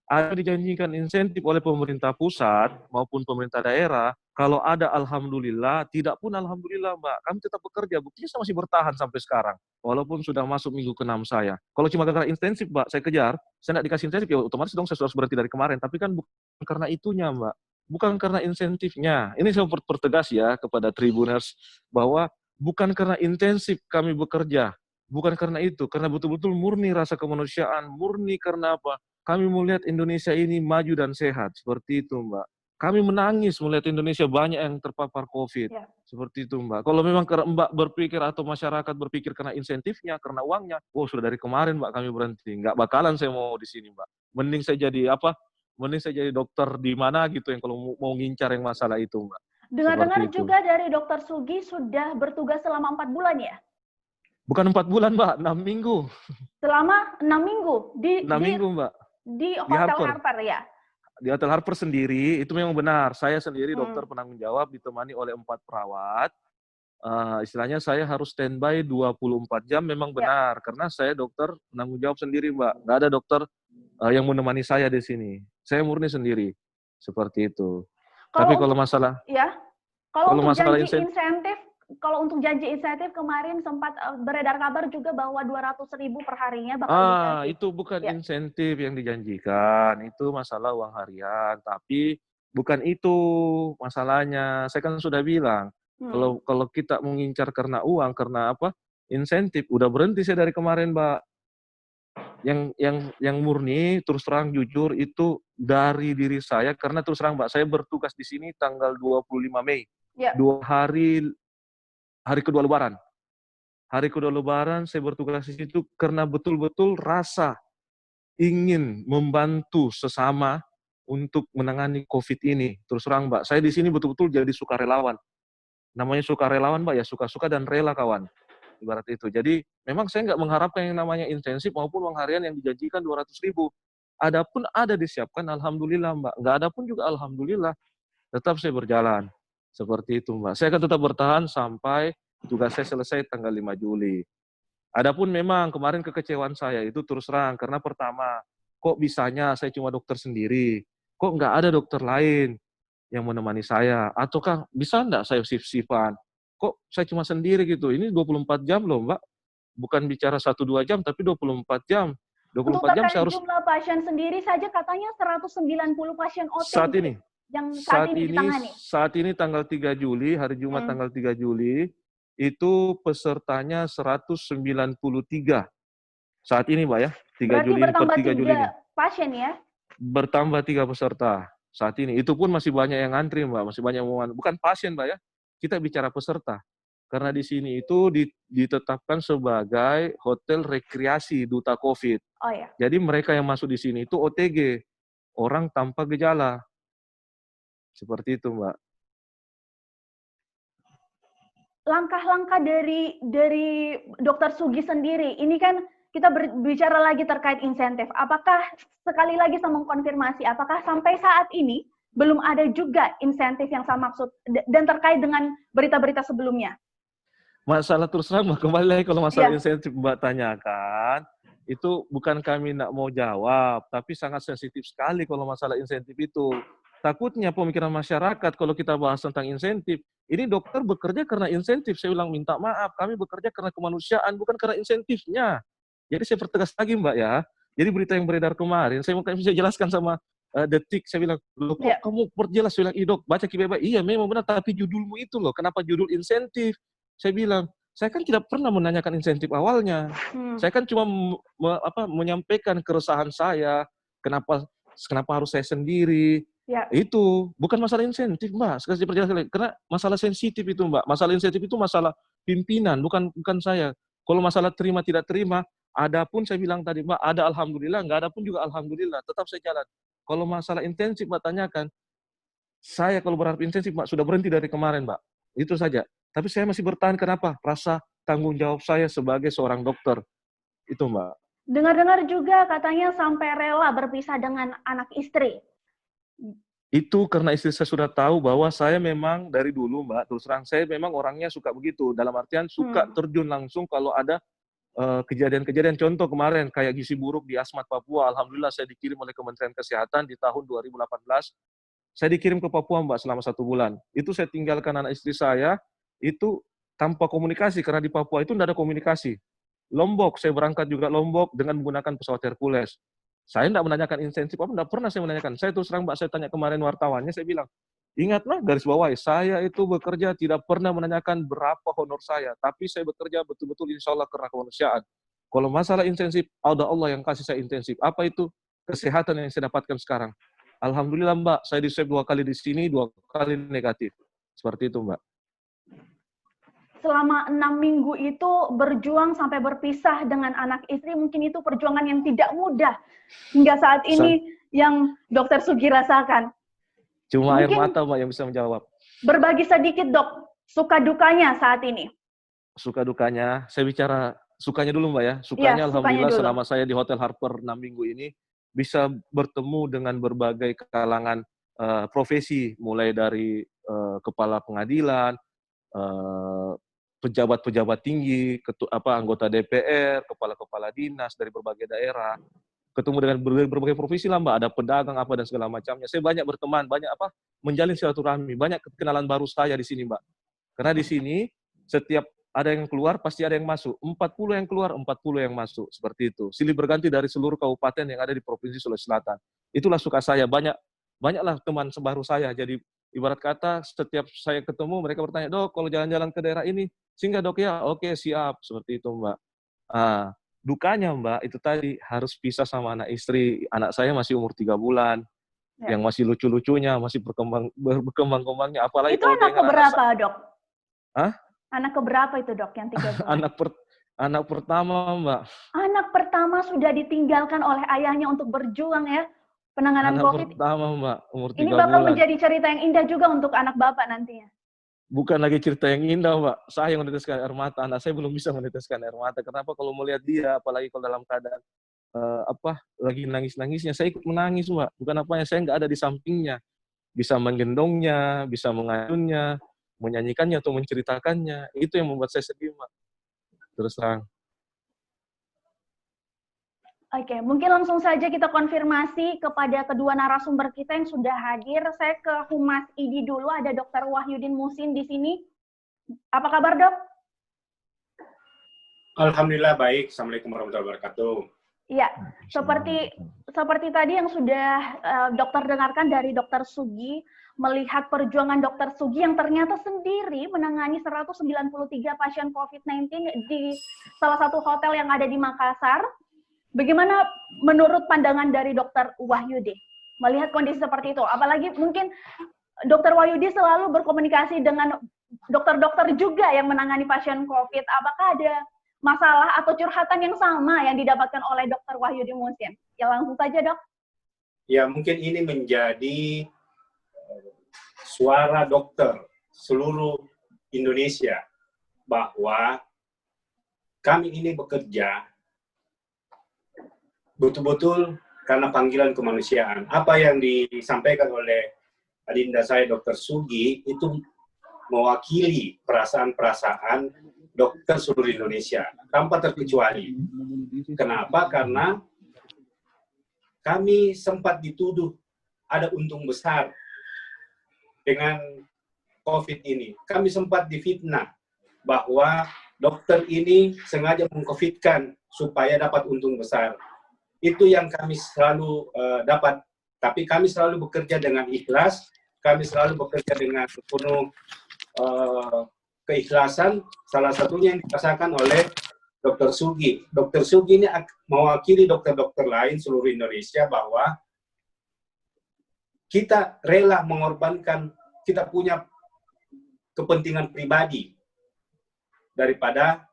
Ada dijanjikan insentif oleh pemerintah pusat maupun pemerintah daerah. Kalau ada alhamdulillah, tidak pun alhamdulillah, Mbak. Kami tetap bekerja. Buktinya saya masih bertahan sampai sekarang. Walaupun sudah masuk minggu ke-6 saya. Kalau cuma gara-gara insentif, Mbak, saya kejar, saya nggak dikasih insentif, ya otomatis dong saya harus berhenti dari kemarin. Tapi kan bukan karena itunya, Mbak. Bukan karena insentifnya. Ini saya pertegas ya kepada Tribuners bahwa bukan karena intensif kami bekerja, bukan karena itu, karena betul-betul murni rasa kemanusiaan, murni karena apa? Kami melihat Indonesia ini maju dan sehat, seperti itu, Mbak. Kami menangis melihat Indonesia banyak yang terpapar COVID, seperti itu, Mbak. Kalau memang Mbak berpikir atau masyarakat berpikir karena insentifnya, karena uangnya, sudah dari kemarin, Mbak, kami berhenti. Nggak bakalan saya mau di sini, Mbak. Mending saya jadi apa? Mending saya jadi dokter di mana gitu yang kalau mau ngincar yang masalah itu, Mbak. Dengar-dengar juga dari Dr. Sugi sudah bertugas selama 4 bulan ya? Bukan 4 bulan, Mbak, 6 minggu. Selama 6 minggu 6 minggu, Mbak. di Di Hotel Harper. Harper ya? Di Hotel Harper sendiri, itu memang benar. Saya sendiri dokter Hmm. penanggung jawab ditemani oleh 4 perawat. Istilahnya saya harus standby 24 jam memang Ya. benar. Karena saya dokter penanggung jawab sendiri, Mbak. Nggak ada dokter yang menemani saya di sini. Saya murni sendiri. Seperti itu. Tapi kalau masalah ya, kalau untuk masalah janji insentif kemarin sempat beredar kabar juga bahwa 200.000 per harinya bakal dikasih. itu bukan Ya. insentif yang dijanjikan, itu masalah uang harian. Tapi bukan itu masalahnya. Saya kan sudah bilang, kalau kita mengincar karena uang, karena apa? Insentif, udah berhenti saya dari kemarin, Mbak. Yang murni, terus terang jujur itu dari diri saya, karena terus terang, Mbak, saya bertugas di sini tanggal 25 Mei. Ya. 2 hari kedua Lebaran. Hari kedua Lebaran saya bertugas di situ karena betul-betul rasa ingin membantu sesama untuk menangani COVID ini. Terus terang, Mbak, saya di sini betul-betul jadi sukarelawan. Namanya sukarelawan, Mbak, ya suka-suka dan rela, kawan. Ibarat itu. Jadi memang saya nggak mengharapkan yang namanya intensif maupun uang harian yang dijanjikan 200.000. Adapun ada disiapkan, alhamdulillah, Mbak. Nggak ada pun juga alhamdulillah. Tetap saya berjalan. Seperti itu, Mbak. Saya akan tetap bertahan sampai tugas saya selesai tanggal 5 Juli. Adapun memang kemarin kekecewaan saya itu terus terang, karena pertama, kok bisanya saya cuma dokter sendiri? Kok nggak ada dokter lain yang menemani saya? Ataukah bisa nggak saya shift-shiftan? Kok saya cuma sendiri gitu? Ini 24 jam loh, Mbak. Bukan bicara 1-2 jam, tapi 24 jam. 24 Untuk jam terkait saya harus... jumlah pasien sendiri saja katanya 190 pasien OTG Saat ini, yang saat ini ditangani. Saat ini tanggal 3 Juli, hari Jumat tanggal 3 Juli, itu pesertanya 193. Saat ini, Mbak, ya. 3 Berarti Juli ini, per bertambah 3 Juli ini. pasien ya? Bertambah 3 peserta saat ini. Itu pun masih banyak yang ngantri, Mbak. Masih banyak yang bukan pasien, Mbak, ya. Kita bicara peserta. Karena di sini itu ditetapkan sebagai hotel rekreasi duta COVID. Oh ya. Jadi mereka yang masuk di sini itu OTG, orang tanpa gejala. Seperti itu, Mbak. Langkah-langkah dari Dr. Sugi sendiri, ini kan kita berbicara lagi terkait insentif. Apakah sekali lagi saya mengkonfirmasi, apakah sampai saat ini belum ada juga insentif yang saya maksud dan terkait dengan berita-berita sebelumnya? Masalah terus terang, kembali lagi kalau masalah insentif Mbak tanyakan, itu bukan kami nak mau jawab, tapi sangat sensitif sekali kalau masalah insentif itu. Takutnya pemikiran masyarakat kalau kita bahas tentang insentif, ini dokter bekerja karena insentif. Saya bilang minta maaf, kami bekerja karena kemanusiaan, bukan karena insentifnya. Jadi saya pertegas lagi, Mbak, ya. Jadi berita yang beredar kemarin, saya mungkin bisa jelaskan sama Detik, saya bilang, loh kok kamu perjelas? Saya bilang, dok, baca Kibeba. Iya, memang benar, tapi judulmu itu loh, kenapa judul insentif? Saya bilang, saya kan tidak pernah menanyakan insentif awalnya. Saya kan cuma menyampaikan keresahan saya, kenapa harus saya sendiri. Ya. Itu bukan masalah insentif, Mbak. Sekali diperjelaskan, karena masalah sensitif itu, Mbak. Masalah insentif itu masalah pimpinan, bukan saya. Kalau masalah terima tidak terima, ada pun saya bilang tadi, Mbak, ada alhamdulillah, nggak ada pun juga alhamdulillah, tetap saya jalan. Kalau masalah intensif, Mbak tanyakan, saya kalau berharap intensif, Mbak, sudah berhenti dari kemarin, Mbak. Itu saja. Tapi saya masih bertahan, kenapa? Rasa tanggung jawab saya sebagai seorang dokter. Itu, Mbak. Dengar-dengar juga katanya sampai rela berpisah dengan anak istri. Itu karena istri saya sudah tahu bahwa saya memang dari dulu, Mbak, terus terang saya memang orangnya suka begitu. Dalam artian suka terjun langsung kalau ada kejadian-kejadian. Contoh kemarin kayak gizi buruk di Asmat Papua, alhamdulillah saya dikirim oleh Kementerian Kesehatan di tahun 2018. Saya dikirim ke Papua, Mbak, selama 1 bulan. Itu saya tinggalkan anak istri saya, itu tanpa komunikasi, karena di Papua itu tidak ada komunikasi. Lombok, saya berangkat juga Lombok dengan menggunakan pesawat Hercules. Saya tidak menanyakan insentif, tidak pernah saya menanyakan. Saya terus terang, Mbak, saya tanya kemarin wartawannya, saya bilang, ingatlah garis bawahi, saya itu bekerja tidak pernah menanyakan berapa honor saya, tapi saya bekerja betul-betul insya Allah karena kemanusiaan. Kalau masalah intensif, ada Allah yang kasih saya intensif. Apa itu? Kesehatan yang saya dapatkan sekarang. Alhamdulillah, Mbak, saya di-swab 2 kali di sini, 2 kali negatif. Seperti itu, Mbak. Selama 6 minggu itu berjuang sampai berpisah dengan anak istri, mungkin itu perjuangan yang tidak mudah hingga saat ini yang Dr. Sugi rasakan. Cuma mungkin air mata, Mbak, yang bisa menjawab. Berbagi sedikit, Dok, suka dukanya saat ini. suka dukanya, saya bicara sukanya dulu Mbak ya. Iya, Sukanya sukanya alhamdulillah dulu. selama saya di Hotel Harper 6 minggu ini, bisa bertemu dengan berbagai kalangan profesi, mulai dari kepala pengadilan, eh, pejabat-pejabat tinggi, anggota DPR, kepala-kepala dinas dari berbagai daerah, ketemu dengan berbagai profesi lah Mbak, ada pedagang apa dan segala macamnya. Saya banyak berteman, banyak menjalin silaturahmi, banyak kenalan baru saya di sini Mbak. Karena di sini setiap ada yang keluar pasti ada yang masuk. 40 yang keluar, 40 yang masuk. Seperti itu. Silih berganti dari seluruh kabupaten yang ada di Provinsi Sulawesi Selatan. Itulah suka saya. Banyaklah teman sebaru saya. Jadi ibarat kata setiap saya ketemu mereka bertanya, "Dok, kalau jalan-jalan ke daerah ini, singgah Dok ya?" "Oke, siap." Seperti itu Mbak. Dukanya Mbak, itu tadi harus pisah sama anak istri. Anak saya masih umur 3 bulan. Ya. Yang masih lucu-lucunya, masih berkembang-kembangnya. Apalagi Itu kalau anak dengan anak keberapa, Dok? Hah? Anak keberapa itu, Dok, yang 3 bulan? Anak pertama, Mbak. Anak pertama sudah ditinggalkan oleh ayahnya untuk berjuang ya, penanganan Anak COVID. pertama, Mbak, umur Ini 3 bakal bulan. menjadi cerita yang indah juga untuk anak Bapak nantinya. Bukan lagi cerita yang indah, Mbak. Saya yang meneteskan air mata. Anak saya belum bisa meneteskan air mata. Kenapa? Kalau melihat dia, apalagi kalau dalam keadaan lagi nangis-nangisnya, saya ikut menangis, Mbak. Bukan apanya, saya nggak ada di sampingnya. Bisa menggendongnya, bisa mengayunnya, menyanyikannya atau menceritakannya. Itu yang membuat saya sedih, Mbak. Terus terang. Oke, mungkin langsung saja kita konfirmasi kepada kedua narasumber kita yang sudah hadir. Saya ke Humas ID dulu, ada Dr. Wahyudin Musin di sini. Apa kabar, Dok? Alhamdulillah baik. Assalamualaikum warahmatullahi wabarakatuh. Iya, seperti tadi yang sudah dokter dengarkan dari Dr. Sugi, melihat perjuangan Dr. Sugi yang ternyata sendiri menangani 193 pasien COVID-19 di salah satu hotel yang ada di Makassar. Bagaimana menurut pandangan dari Dr. Wahyudi melihat kondisi seperti itu? Apalagi mungkin Dr. Wahyudi selalu berkomunikasi dengan dokter-dokter juga yang menangani pasien COVID. Apakah ada masalah atau curhatan yang sama yang didapatkan oleh Dr. Wahyudi Musin? Ya langsung saja, Dok. Ya, mungkin ini menjadi suara dokter seluruh Indonesia bahwa kami ini bekerja betul-betul karena panggilan kemanusiaan. Apa yang disampaikan oleh adinda saya, Dr. Sugi, itu mewakili perasaan-perasaan dokter seluruh Indonesia, tanpa terkecuali. Kenapa? Karena kami sempat dituduh ada untung besar dengan COVID ini. Kami sempat difitnah bahwa dokter ini sengaja meng-COVID-kan supaya dapat untung besar. Itu yang kami selalu dapat. Tapi kami selalu bekerja dengan ikhlas, kami selalu bekerja dengan penuh keikhlasan, salah satunya yang dirasakan oleh Dr. Sugi. Dr. Sugi ini mewakili dokter-dokter lain seluruh Indonesia bahwa kita rela mengorbankan, kita punya kepentingan pribadi daripada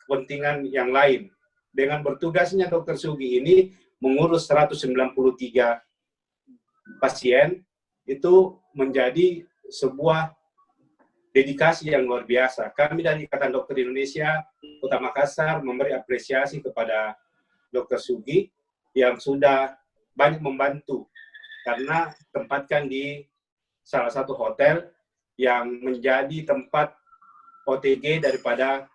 kepentingan yang lain. Dengan bertugasnya Dr. Sugi ini mengurus 193 pasien, itu menjadi sebuah dedikasi yang luar biasa. Kami dari Ikatan Dokter Indonesia Kota Makassar memberi apresiasi kepada Dr. Sugi yang sudah banyak membantu karena tempatkan di salah satu hotel yang menjadi tempat OTG daripada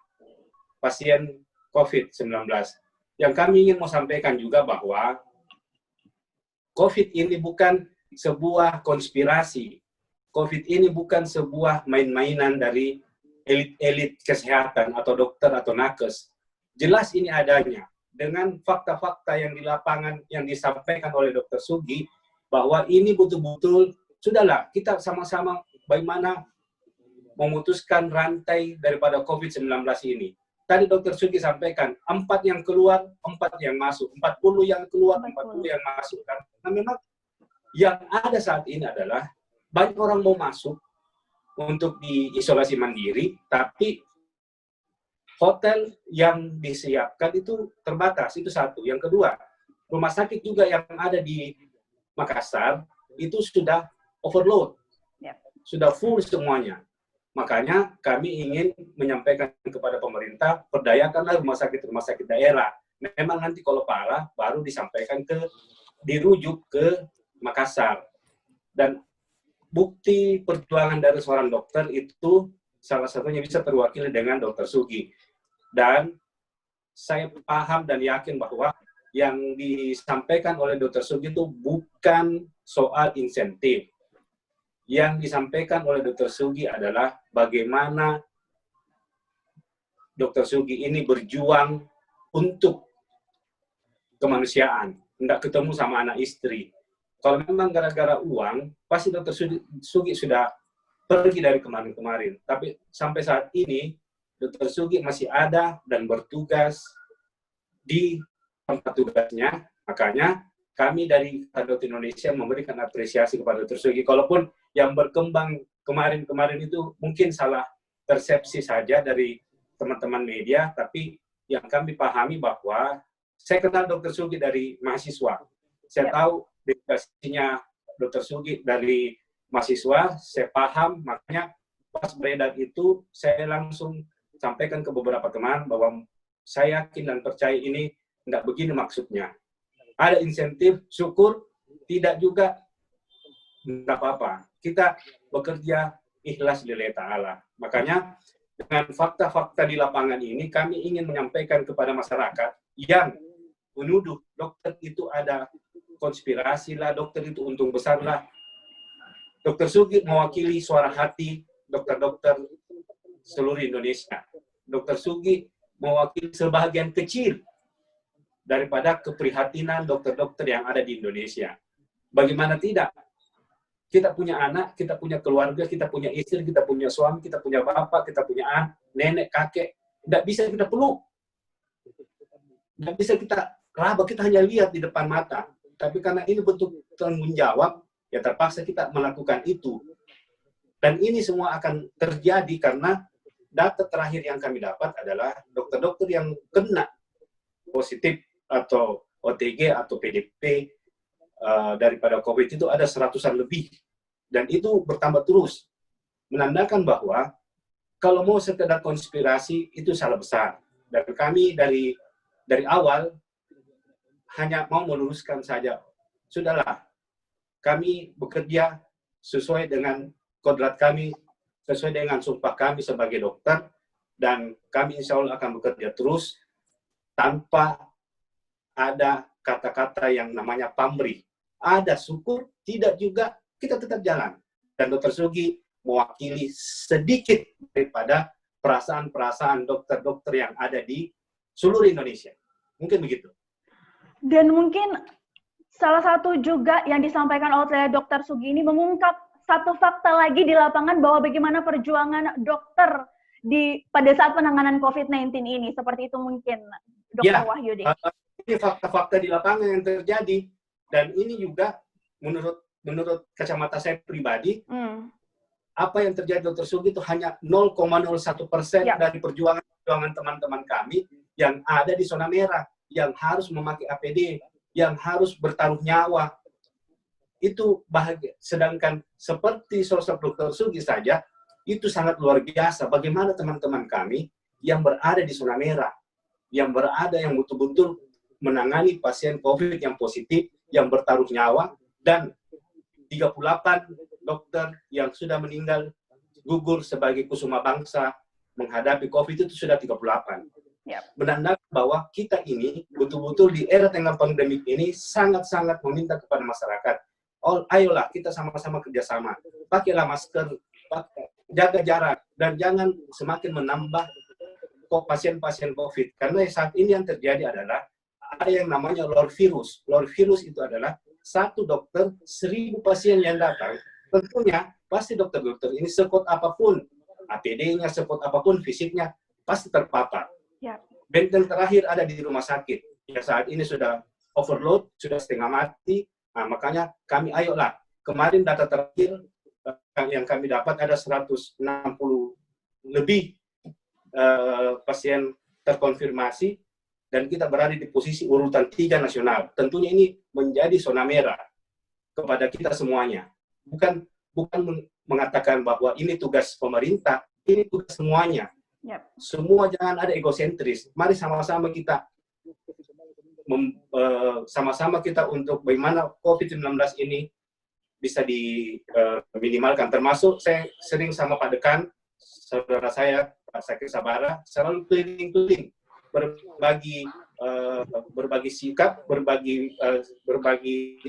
pasien COVID-19. Yang kami ingin mau sampaikan juga bahwa COVID ini bukan sebuah konspirasi. COVID ini bukan sebuah main-mainan dari elit-elit kesehatan atau dokter atau nakes. Jelas ini adanya. Dengan fakta-fakta yang di lapangan yang disampaikan oleh Dr. Sugi, bahwa ini betul-betul, sudahlah, kita sama-sama bagaimana memutuskan rantai daripada COVID-19 ini. Tadi Dr. Sugi sampaikan, 4 yang keluar, 4 yang masuk. 40 yang keluar, 40 yang masuk. Karena memang yang ada saat ini adalah banyak orang mau masuk untuk diisolasi mandiri, tapi hotel yang disiapkan itu terbatas, itu satu. Yang kedua, rumah sakit juga yang ada di Makassar itu sudah overload, sudah full semuanya. Makanya kami ingin menyampaikan kepada pemerintah, perdayakanlah rumah sakit daerah. Memang nanti kalau parah, baru dirujuk ke Makassar. Dan bukti perjuangan dari seorang dokter itu salah satunya bisa terwakili dengan Dr. Sugi. Dan saya paham dan yakin bahwa yang disampaikan oleh Dr. Sugi itu bukan soal insentif. Yang disampaikan oleh Dr. Sugi adalah bagaimana Dr. Sugi ini berjuang untuk kemanusiaan, tidak ketemu sama anak istri. Kalau memang gara-gara uang, pasti Dr. Sugi sudah pergi dari kemarin-kemarin. Tapi sampai saat ini, Dr. Sugi masih ada dan bertugas di tempat tugasnya. Makanya kami dari Dokter Indonesia memberikan apresiasi kepada Dr. Sugi. Kalaupun yang berkembang kemarin-kemarin itu mungkin salah persepsi saja dari teman-teman media, tapi yang kami pahami bahwa saya kenal Dr. Sugi dari mahasiswa. Saya tahu dedikasinya Dr. Sugi dari mahasiswa, saya paham, makanya pas beredar itu saya langsung sampaikan ke beberapa teman bahwa saya yakin dan percaya ini tidak begini maksudnya. Ada insentif, syukur, tidak juga, tidak apa-apa. Kita bekerja ikhlas lillahi ta'ala. Makanya dengan fakta-fakta di lapangan ini, kami ingin menyampaikan kepada masyarakat yang menuduh dokter itu ada konspirasi lah, dokter itu untung besar lah. Dr. Sugi mewakili suara hati dokter-dokter seluruh Indonesia. Dr. Sugi mewakili sebagian kecil daripada keprihatinan dokter-dokter yang ada di Indonesia. Bagaimana tidak? Kita punya anak, kita punya keluarga, kita punya istri, kita punya suami, kita punya bapak, kita punya anak, nenek, kakek. Tidak bisa kita peluk. Tidak bisa kita raba, kita hanya lihat di depan mata. Tapi karena ini bentuk tanggung jawab, ya terpaksa kita melakukan itu. Dan ini semua akan terjadi karena data terakhir yang kami dapat adalah dokter-dokter yang kena positif atau OTG atau PDP daripada COVID itu ada 100-an lebih. Dan itu bertambah terus. Menandakan bahwa kalau mau sekedar konspirasi itu salah besar. Dan kami dari awal hanya mau meluruskan saja. Sudahlah, kami bekerja sesuai dengan kodrat kami, sesuai dengan sumpah kami sebagai dokter, dan kami insya Allah akan bekerja terus tanpa ada kata-kata yang namanya pamrih. Ada syukur, tidak juga, kita tetap jalan. Dan Dr. Sugi mewakili sedikit daripada perasaan-perasaan dokter-dokter yang ada di seluruh Indonesia. Mungkin begitu. Dan mungkin salah satu juga yang disampaikan oleh Dr. Sugi ini mengungkap satu fakta lagi di lapangan bahwa bagaimana perjuangan dokter pada saat penanganan COVID-19 ini. Seperti itu mungkin, Dr. Wahyudi. Ini fakta-fakta di lapangan yang terjadi. Dan ini juga menurut kacamata saya pribadi, apa yang terjadi Dr. Sugi itu hanya 0,01% dari perjuangan teman-teman kami yang ada di zona merah, yang harus memakai APD, yang harus bertaruh nyawa. Itu bahagia. Sedangkan seperti sosok Dr. Sugi saja, itu sangat luar biasa. Bagaimana teman-teman kami yang berada di zona merah, yang betul-betul menangani pasien COVID yang positif, yang bertaruh nyawa, dan 38 dokter yang sudah meninggal gugur sebagai kusuma bangsa menghadapi COVID itu sudah 38. Menandakan bahwa kita ini betul-betul di era tengah pandemik ini sangat-sangat meminta kepada masyarakat. Ayolah kita sama-sama kerjasama. Pakailah masker, jaga jarak, dan jangan semakin menambah pasien-pasien COVID. Karena saat ini yang terjadi adalah ada yang namanya lore virus. Lore virus itu adalah satu dokter 1000 pasien yang datang. Tentunya pasti dokter-dokter ini sekuat apapun APD-nya, sekuat apapun fisiknya, pasti terpapar. Benteng terakhir ada di rumah sakit. Ya saat ini sudah overload, sudah setengah mati. Nah, makanya kami ayolah. Kemarin data terakhir yang kami dapat ada 160 lebih pasien terkonfirmasi. Dan kita berada di posisi urutan 3 nasional. Tentunya ini menjadi zona merah kepada kita semuanya. Bukan mengatakan bahwa ini tugas pemerintah, ini tugas semuanya. Yep. Semua jangan ada egosentris. Mari sama-sama kita sama-sama kita untuk bagaimana COVID-19 ini bisa diminimalkan. Termasuk saya sering sama Pak Dekan, saudara saya, Pak Zakir Sabara, selalu keliling-keliling berbagi sikap, berbagi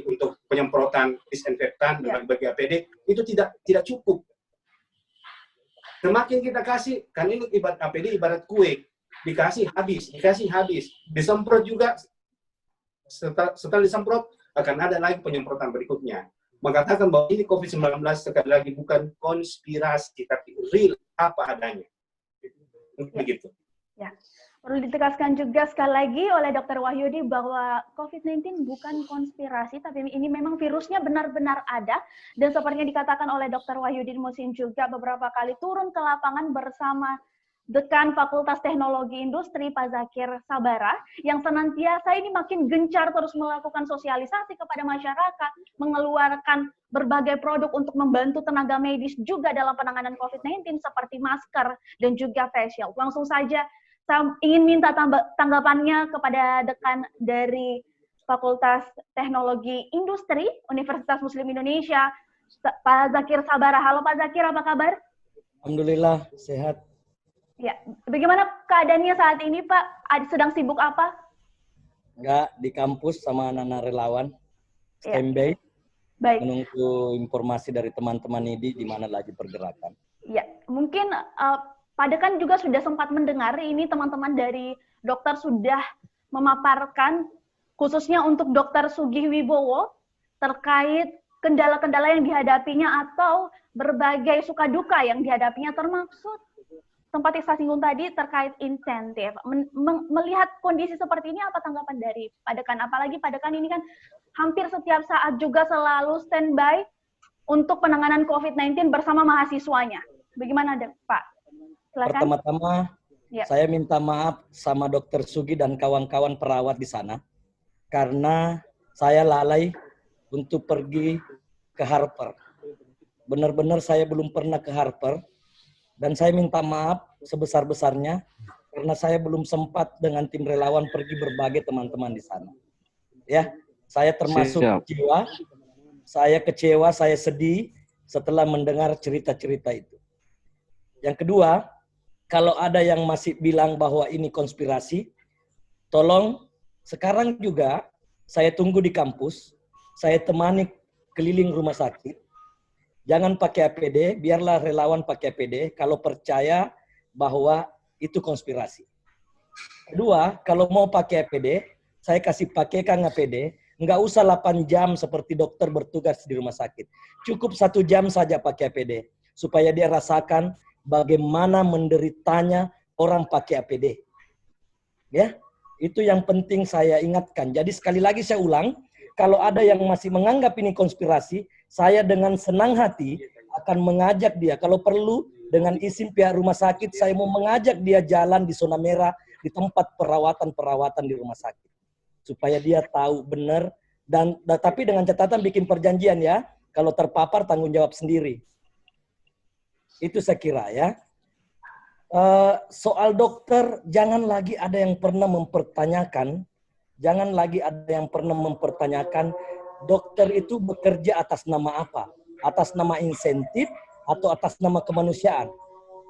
untuk penyemprotan disinfektan, berbagi APD, itu tidak cukup. Semakin kita kasih, kan ini ibarat APD ibarat kue, dikasih habis, disemprot juga, setelah disemprot akan ada lagi penyemprotan berikutnya. Mengatakan bahwa ini COVID-19 sekali lagi bukan konspirasi, tapi real apa adanya. Begitu. Ya. Perlu ditegaskan juga sekali lagi oleh Dr. Wahyudi bahwa COVID-19 bukan konspirasi, tapi ini memang virusnya benar-benar ada. Dan sepertinya dikatakan oleh Dr. Wahyudi Musin juga beberapa kali turun ke lapangan bersama Dekan Fakultas Teknologi Industri Pak Zakir Sabara, yang senantiasa ini makin gencar terus melakukan sosialisasi kepada masyarakat, mengeluarkan berbagai produk untuk membantu tenaga medis juga dalam penanganan COVID-19 seperti masker dan juga face shield. Langsung saja saya ingin minta tanggapannya kepada Dekan dari Fakultas Teknologi Industri Universitas Muslim Indonesia, Pak Zakir Sabara. Halo Pak Zakir, apa kabar? Alhamdulillah, sehat. Ya, bagaimana keadaannya saat ini Pak? Sedang sibuk apa? Enggak, di kampus sama anak-anak relawan, standby, Baik. menunggu informasi dari teman-teman ini di mana lagi pergerakan. Ya, mungkin Pak Dekan juga sudah sempat mendengar ini teman-teman dari dokter sudah memaparkan khususnya untuk Dr. Sugih Wibowo terkait kendala-kendala yang dihadapinya atau berbagai suka duka yang dihadapinya, termasuk tempat saya singgung tadi terkait insentif. Melihat kondisi seperti ini, apa tanggapan dari Pak Dekan? Apalagi Pak Dekan ini kan hampir setiap saat juga selalu standby untuk penanganan COVID-19 bersama mahasiswanya. Bagaimana Pak? Silakan. Pertama-tama, saya minta maaf sama Dr. Sugi dan kawan-kawan perawat di sana, karena saya lalai untuk pergi ke Harper. Benar-benar saya belum pernah ke Harper, dan saya minta maaf sebesar-besarnya karena saya belum sempat dengan tim relawan pergi berbagai teman-teman di sana. Ya, saya termasuk kecewa, saya sedih setelah mendengar cerita-cerita itu. Yang kedua, kalau ada yang masih bilang bahwa ini konspirasi, tolong sekarang juga saya tunggu di kampus, saya temani keliling rumah sakit. Jangan pakai APD, biarlah relawan pakai APD kalau percaya bahwa itu konspirasi. Kedua, kalau mau pakai APD, saya kasih pakaikan APD, nggak usah 8 jam seperti dokter bertugas di rumah sakit. Cukup 1 jam saja pakai APD, supaya dia rasakan bagaimana menderitanya orang pakai APD. Ya, itu yang penting saya ingatkan. Jadi sekali lagi saya ulang, kalau ada yang masih menganggap ini konspirasi, saya dengan senang hati akan mengajak dia. Kalau perlu, dengan izin pihak rumah sakit, saya mau mengajak dia jalan di zona merah, di tempat perawatan-perawatan di rumah sakit. Supaya dia tahu benar, dan tapi dengan catatan bikin perjanjian ya, kalau terpapar tanggung jawab sendiri. Itu saya kira ya. Soal dokter, jangan lagi ada yang pernah mempertanyakan, dokter itu bekerja atas nama apa? Atas nama insentif atau atas nama kemanusiaan?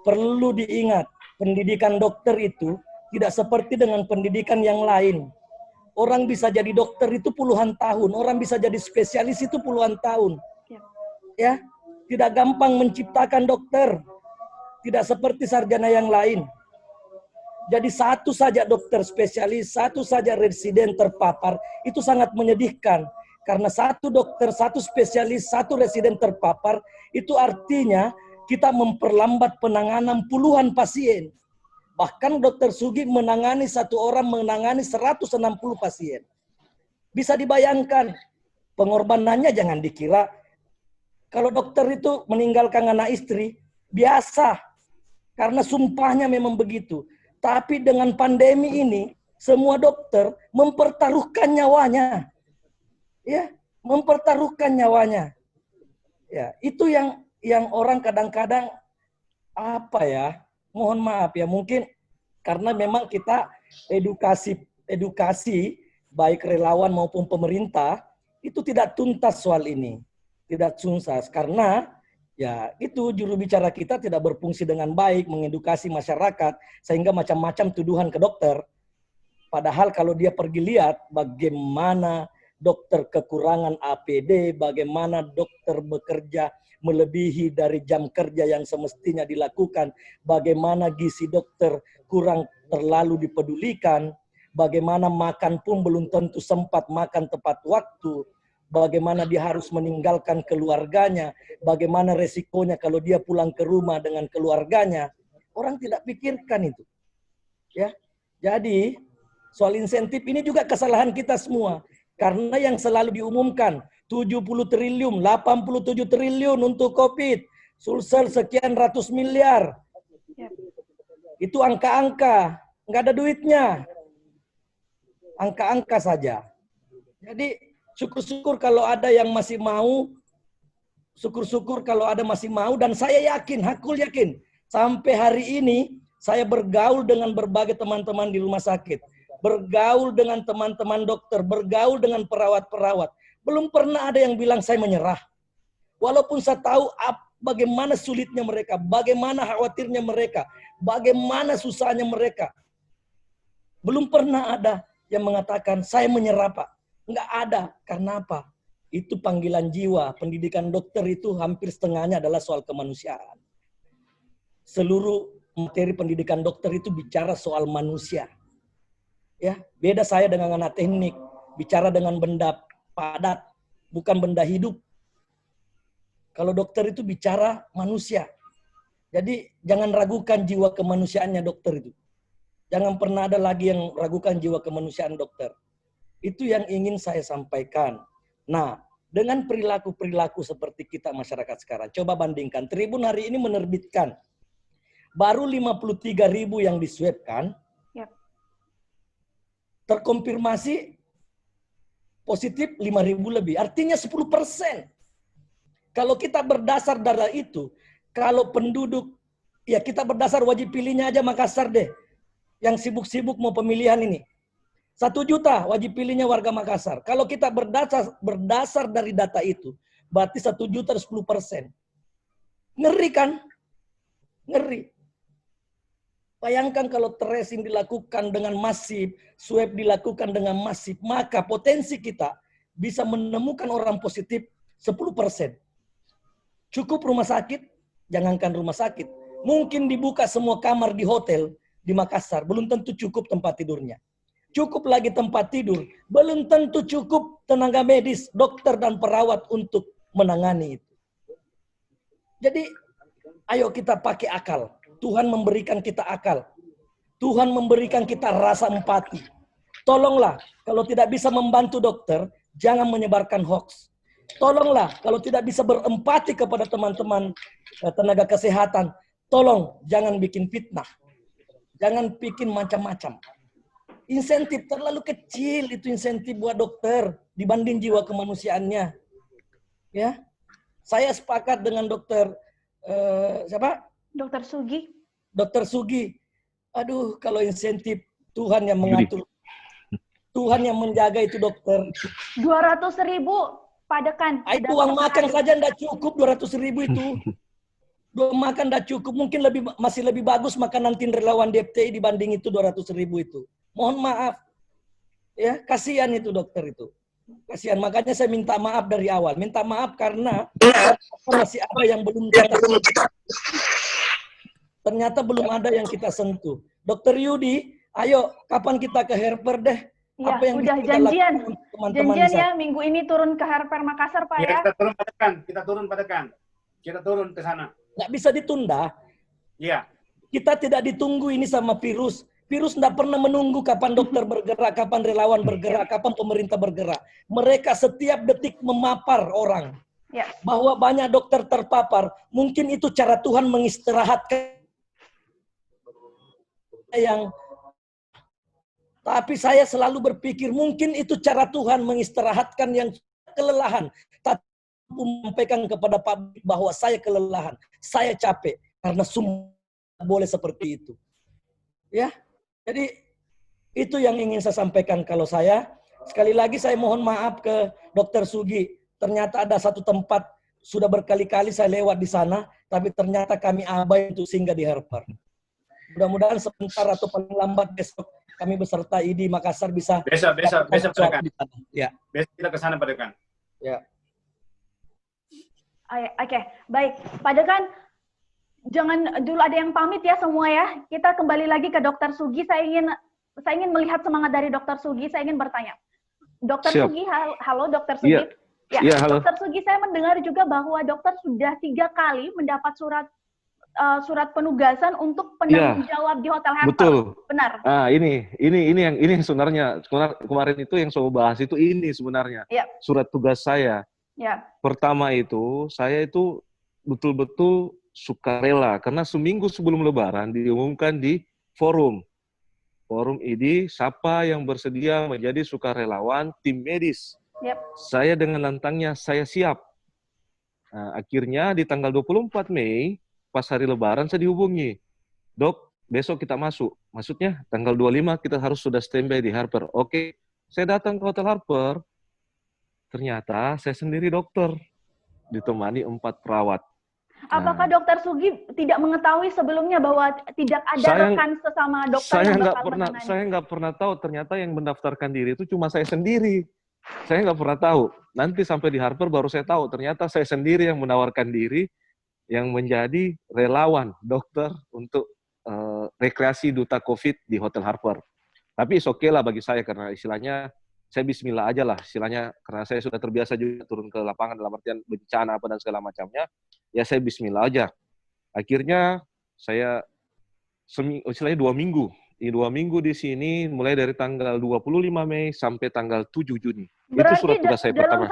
Perlu diingat, pendidikan dokter itu tidak seperti dengan pendidikan yang lain. Orang bisa jadi dokter itu puluhan tahun, orang bisa jadi spesialis itu puluhan tahun. Ya, tidak gampang menciptakan dokter. Tidak seperti sarjana yang lain. Jadi satu saja dokter spesialis, satu saja residen terpapar, itu sangat menyedihkan. Karena satu dokter, satu spesialis, satu residen terpapar, itu artinya kita memperlambat penanganan puluhan pasien. Bahkan dokter Sugi menangani satu orang, menangani 160 pasien. Bisa dibayangkan, pengorbanannya jangan dikira. Kalau dokter itu meninggalkan anak istri, biasa. Karena sumpahnya memang begitu. Tapi dengan pandemi ini, semua dokter mempertaruhkan nyawanya. Ya, mempertaruhkan nyawanya. Ya, itu yang yang orang kadang-kadang apa ya, mohon maaf ya, mungkin karena memang kita edukasi baik relawan maupun pemerintah itu tidak tuntas soal ini, tidak tuntas karena ya itu juru bicara kita tidak berfungsi dengan baik mengedukasi masyarakat sehingga macam-macam tuduhan ke dokter. Padahal kalau dia pergi lihat bagaimana dokter kekurangan APD, bagaimana dokter bekerja melebihi dari jam kerja yang semestinya dilakukan, bagaimana gizi dokter kurang terlalu dipedulikan, bagaimana makan pun belum tentu sempat makan tepat waktu, bagaimana dia harus meninggalkan keluarganya, bagaimana resikonya kalau dia pulang ke rumah dengan keluarganya. Orang tidak pikirkan itu. Ya. Jadi soal insentif ini juga kesalahan kita semua. Karena yang selalu diumumkan 70 triliun, 87 triliun untuk COVID, Sulsel sekian ratus miliar. Itu angka-angka, nggak ada duitnya. Angka-angka saja. Jadi syukur-syukur kalau ada yang masih mau, syukur-syukur kalau ada masih mau, dan saya yakin, Hakul yakin, sampai hari ini saya bergaul dengan berbagai teman-teman di rumah sakit, bergaul dengan teman-teman dokter, bergaul dengan perawat-perawat. Belum pernah ada yang bilang saya menyerah. Walaupun saya tahu bagaimana sulitnya mereka, bagaimana khawatirnya mereka, bagaimana susahnya mereka. Belum pernah ada yang mengatakan saya menyerah, Pak. Enggak ada. Karena apa? Itu panggilan jiwa. Pendidikan dokter itu hampir setengahnya adalah soal kemanusiaan. Seluruh materi pendidikan dokter itu bicara soal manusia. Ya, beda saya dengan anak teknik, bicara dengan benda padat, bukan benda hidup. Kalau dokter itu bicara manusia. Jadi jangan ragukan jiwa kemanusiaannya dokter itu. Jangan pernah ada lagi yang ragukan jiwa kemanusiaan dokter. Itu yang ingin saya sampaikan. Nah, dengan perilaku-perilaku seperti kita masyarakat sekarang, coba bandingkan. Tribun hari ini menerbitkan baru 53.000 yang diswabkan, terkonfirmasi positif 5.000 lebih. Artinya 10%. Kalau kita berdasar dari itu, kalau penduduk, ya kita berdasar wajib pilihnya aja Makassar deh. Yang sibuk-sibuk mau pemilihan ini. 1 juta wajib pilihnya warga Makassar. Kalau kita berdasar dari data itu, berarti 1 juta 10%. Ngeri kan? Ngeri. Bayangkan kalau tracing dilakukan dengan masif, swab dilakukan dengan masif, maka potensi kita bisa menemukan orang positif 10%. Cukup rumah sakit, jangankan rumah sakit. Mungkin dibuka semua kamar di hotel di Makassar, belum tentu cukup tempat tidurnya. Cukup lagi tempat tidur, belum tentu cukup tenaga medis, dokter dan perawat untuk menangani itu. Jadi, ayo kita pakai akal. Tuhan memberikan kita akal. Tuhan memberikan kita rasa empati. Tolonglah, kalau tidak bisa membantu dokter, jangan menyebarkan hoax. Tolonglah, kalau tidak bisa berempati kepada teman-teman tenaga kesehatan, tolong jangan bikin fitnah. Jangan bikin macam-macam. Insentif terlalu kecil itu insentif buat dokter dibanding jiwa kemanusiaannya. Ya, saya sepakat dengan dokter siapa? Dokter Sugi. Dokter Sugi. Aduh, kalau insentif Tuhan yang mengatur. Tuhan yang menjaga itu dokter. 200.000 padekan. Itu uang makan saja tidak cukup 200.000 itu. Uang makan tidak cukup. Mungkin masih lebih bagus makan nanti relawan DFTI dibanding itu 200.000 itu. Mohon maaf. Ya, kasihan itu dokter itu. Kasihan. Makanya saya minta maaf dari awal. Minta maaf karena masih ada yang belum ternyata belum ada yang kita sentuh. Dokter Yudi, ayo kapan kita ke Herper deh? Ya, apa yang udah bisa janjian. Teman-teman Janjian ya, minggu ini turun ke Herper Makassar, Pak ya. Kita turun ke sana. Nggak bisa ditunda. Iya. Kita tidak ditunggu ini sama virus. Virus tidak pernah menunggu kapan dokter bergerak, kapan relawan bergerak, kapan pemerintah bergerak. Mereka setiap detik memapar orang. Ya. Bahwa banyak dokter terpapar. Mungkin itu cara Tuhan mengistirahatkan yang, tapi saya selalu berpikir mungkin itu cara Tuhan mengistirahatkan yang kelelahan. menyampaikan kepada publik bahwa saya kelelahan, saya capek, karena semua boleh seperti itu. Ya, jadi itu yang ingin saya sampaikan kalau saya. Sekali lagi saya mohon maaf ke Dr. Sugi. Ternyata ada satu tempat sudah berkali-kali saya lewat di sana, tapi ternyata kami abai untuk singgah di Harper. Mudah-mudahan sebentar atau paling lambat besok kami beserta ID Makassar bisa Besok Pak Dekan. di sana. Ya. Besok kita ke sana Pak Dekan. Ya. Oke, baik. Pak Dekan, jangan dulu ada yang pamit ya semua ya. Kita kembali lagi ke Dr. Sugi. Saya ingin melihat semangat dari Dr. Sugi. Saya ingin bertanya. Dr. Siap. Sugi, halo Dr. Sugi. Iya. Ya, Iya, halo. Dr. Sugi, saya mendengar juga bahwa dokter sudah 3 kali mendapat surat penugasan untuk penanggung jawab di Hotel Harper. Betul. Benar. Ah, ini yang sebenarnya kemarin itu yang saya bahas itu ini sebenarnya. Ya. Surat tugas saya. Ya. Pertama itu saya itu betul-betul sukarela karena seminggu sebelum Lebaran diumumkan di forum ID siapa yang bersedia menjadi sukarelawan tim medis. Yep. Saya dengan lantangnya saya siap. Nah, akhirnya di tanggal 24 Mei pas hari Lebaran saya dihubungi, Dok, besok kita masuk. Maksudnya tanggal 25 kita harus sudah standby di Harper. Oke, saya datang ke Hotel Harper. Ternyata saya sendiri dokter, ditemani 4 perawat. Apakah Dokter Sugi tidak mengetahui sebelumnya bahwa tidak ada rekan sesama dokter yang bakal menangani? Saya nggak pernah tahu. Ternyata yang mendaftarkan diri itu cuma saya sendiri. Saya nggak pernah tahu. Nanti sampai di Harper baru saya tahu. Ternyata saya sendiri yang menawarkan diri, yang menjadi relawan dokter untuk rekreasi duta COVID di Hotel Harper. Tapi oke lah bagi saya karena istilahnya saya bismillah aja lah istilahnya karena saya sudah terbiasa juga turun ke lapangan dalam artian bencana apa dan segala macamnya. Ya saya bismillah aja. Akhirnya saya istilahnya 2 minggu. Di 2 minggu di sini mulai dari tanggal 25 Mei sampai tanggal 7 Juni. Berarti itu surat tugas saya pertama.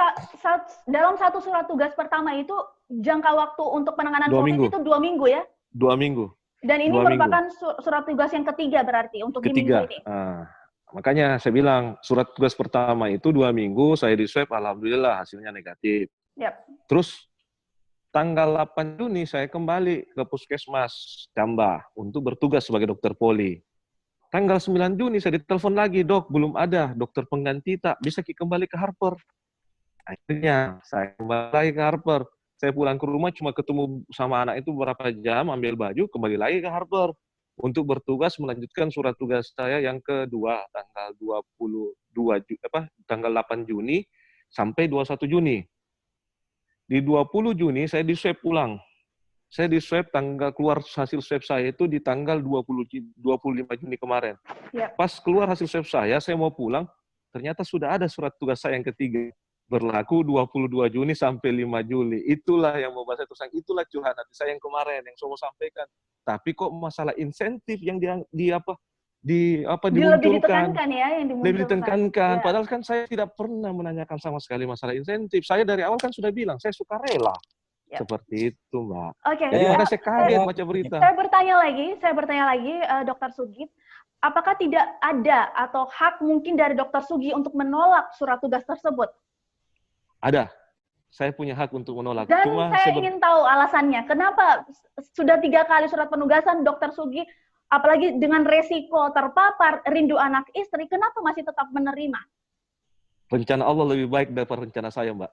Dalam satu surat tugas pertama itu jangka waktu untuk penanganan 2 COVID minggu. itu 2 minggu ya? 2 minggu. Dan ini merupakan surat tugas yang ketiga berarti untuk di minggu ini? Makanya saya bilang surat tugas pertama itu 2 minggu, saya di swab, alhamdulillah hasilnya negatif. Yep. Terus tanggal 8 Juni saya kembali ke Puskesmas Camba untuk bertugas sebagai dokter poli. Tanggal 9 Juni saya ditelepon lagi, Dok, belum ada dokter pengganti tak, bisa kembali ke Harper. Akhirnya saya kembali lagi ke Harper. Saya pulang ke rumah cuma ketemu sama anak itu beberapa jam, ambil baju, kembali lagi ke Harper untuk bertugas melanjutkan surat tugas saya yang kedua tanggal 8 Juni sampai 21 Juni. Di 20 Juni saya di swab ulang. Saya di swab tanggal keluar hasil swab saya itu di tanggal 25 Juni kemarin. Yep. Pas keluar hasil swab saya mau pulang, ternyata sudah ada surat tugas saya yang ketiga. Berlaku 22 Juni sampai 5 Juli. Itulah yang mau saya teruskan. Itulah curhat hati saya yang kemarin yang saya mau sampaikan. Tapi kok masalah insentif yang dimunculkan. Lebih ditekankan ya yang dimunculkan. Lebih ditekankan. Ya. Padahal kan saya tidak pernah menanyakan sama sekali masalah insentif. Saya dari awal kan sudah bilang, saya suka rela. Ya. Seperti itu, Mbak. Oke. Jadi makanya saya kaget baca berita. Saya bertanya lagi, Dr. Sugi. Apakah tidak ada atau hak mungkin dari Dr. Sugi untuk menolak surat tugas tersebut? Ada. Saya punya hak untuk menolak. Dan cuma saya ingin tahu alasannya. Kenapa sudah 3 kali surat penugasan Dr. Sugi, apalagi dengan resiko terpapar, rindu anak istri, kenapa masih tetap menerima? Rencana Allah lebih baik daripada rencana saya, Mbak.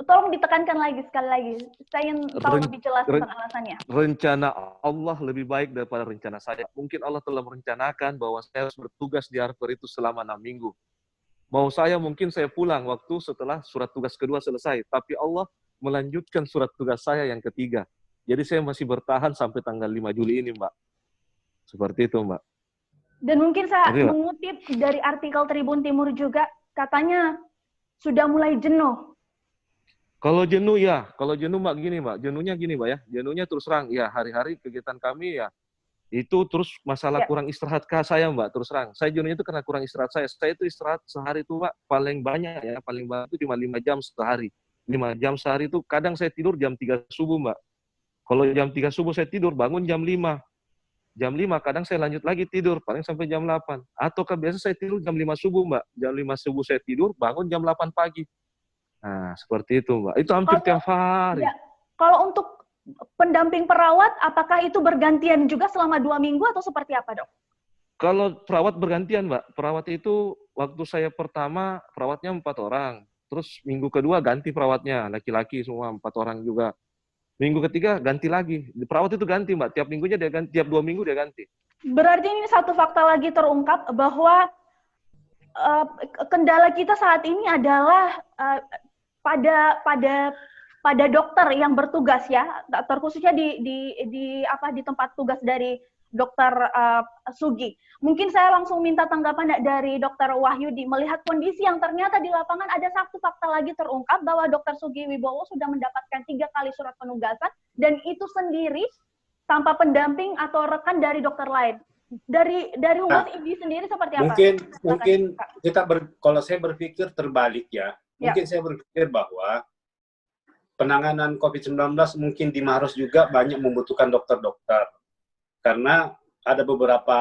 Tolong ditekankan lagi, sekali lagi. Saya ingin tahu lebih jelas tentang alasannya. Rencana Allah lebih baik daripada rencana saya. Mungkin Allah telah merencanakan bahwa saya harus bertugas di Harper itu selama 6 minggu. Mau saya mungkin saya pulang waktu setelah surat tugas kedua selesai. Tapi Allah melanjutkan surat tugas saya yang ketiga. Jadi saya masih bertahan sampai tanggal 5 Juli ini, Mbak. Seperti itu, Mbak. Dan mungkin saya mengutip dari artikel Tribun Timur juga, katanya sudah mulai jenuh. Kalau jenuh Mbak gini, Mbak. Jenuhnya gini, Mbak ya. Jenuhnya terus terang, ya hari-hari kegiatan kami ya itu terus masalah kurang istirahat saya, Mbak, terus terang. Saya jenuhnya itu karena kurang istirahat saya. Saya itu istirahat sehari itu, Mbak, paling banyak itu cuma 5 jam sehari. 5 jam sehari itu kadang saya tidur jam 3 subuh, Mbak. Kalau jam 3 subuh saya tidur, bangun jam 5. Jam 5 kadang saya lanjut lagi tidur, paling sampai jam 8. Atau biasa saya tidur jam 5 subuh, Mbak. Jam 5 subuh saya tidur, bangun jam 8 pagi. Nah, seperti itu, Mbak. Itu hampir Kalau tiap hari. ya, kalau untuk pendamping perawat, apakah itu bergantian juga selama 2 minggu atau seperti apa, Dok? Kalau perawat bergantian, Mbak. Perawat itu waktu saya pertama perawatnya 4 orang. Terus minggu kedua ganti perawatnya, laki-laki semua 4 orang juga. Minggu ketiga ganti lagi. Perawat itu ganti, Mbak. Tiap minggunya dia ganti, tiap 2 minggu dia ganti. Berarti ini satu fakta lagi terungkap bahwa kendala kita saat ini adalah pada dokter yang bertugas ya, terkhususnya di tempat tugas dari Dokter Sugi. Mungkin saya langsung minta tanggapan dari Dokter Wahyudi melihat kondisi yang ternyata di lapangan ada satu fakta lagi terungkap bahwa Dokter Sugi Wibowo sudah mendapatkan 3 kali surat penugasan dan itu sendiri tanpa pendamping atau rekan dari dokter lain. Dari Humas IGI sendiri seperti apa? Mungkin kita kalau saya berpikir terbalik ya. Mungkin saya berpikir bahwa penanganan COVID-19 mungkin di Maros juga banyak membutuhkan dokter-dokter. Karena ada beberapa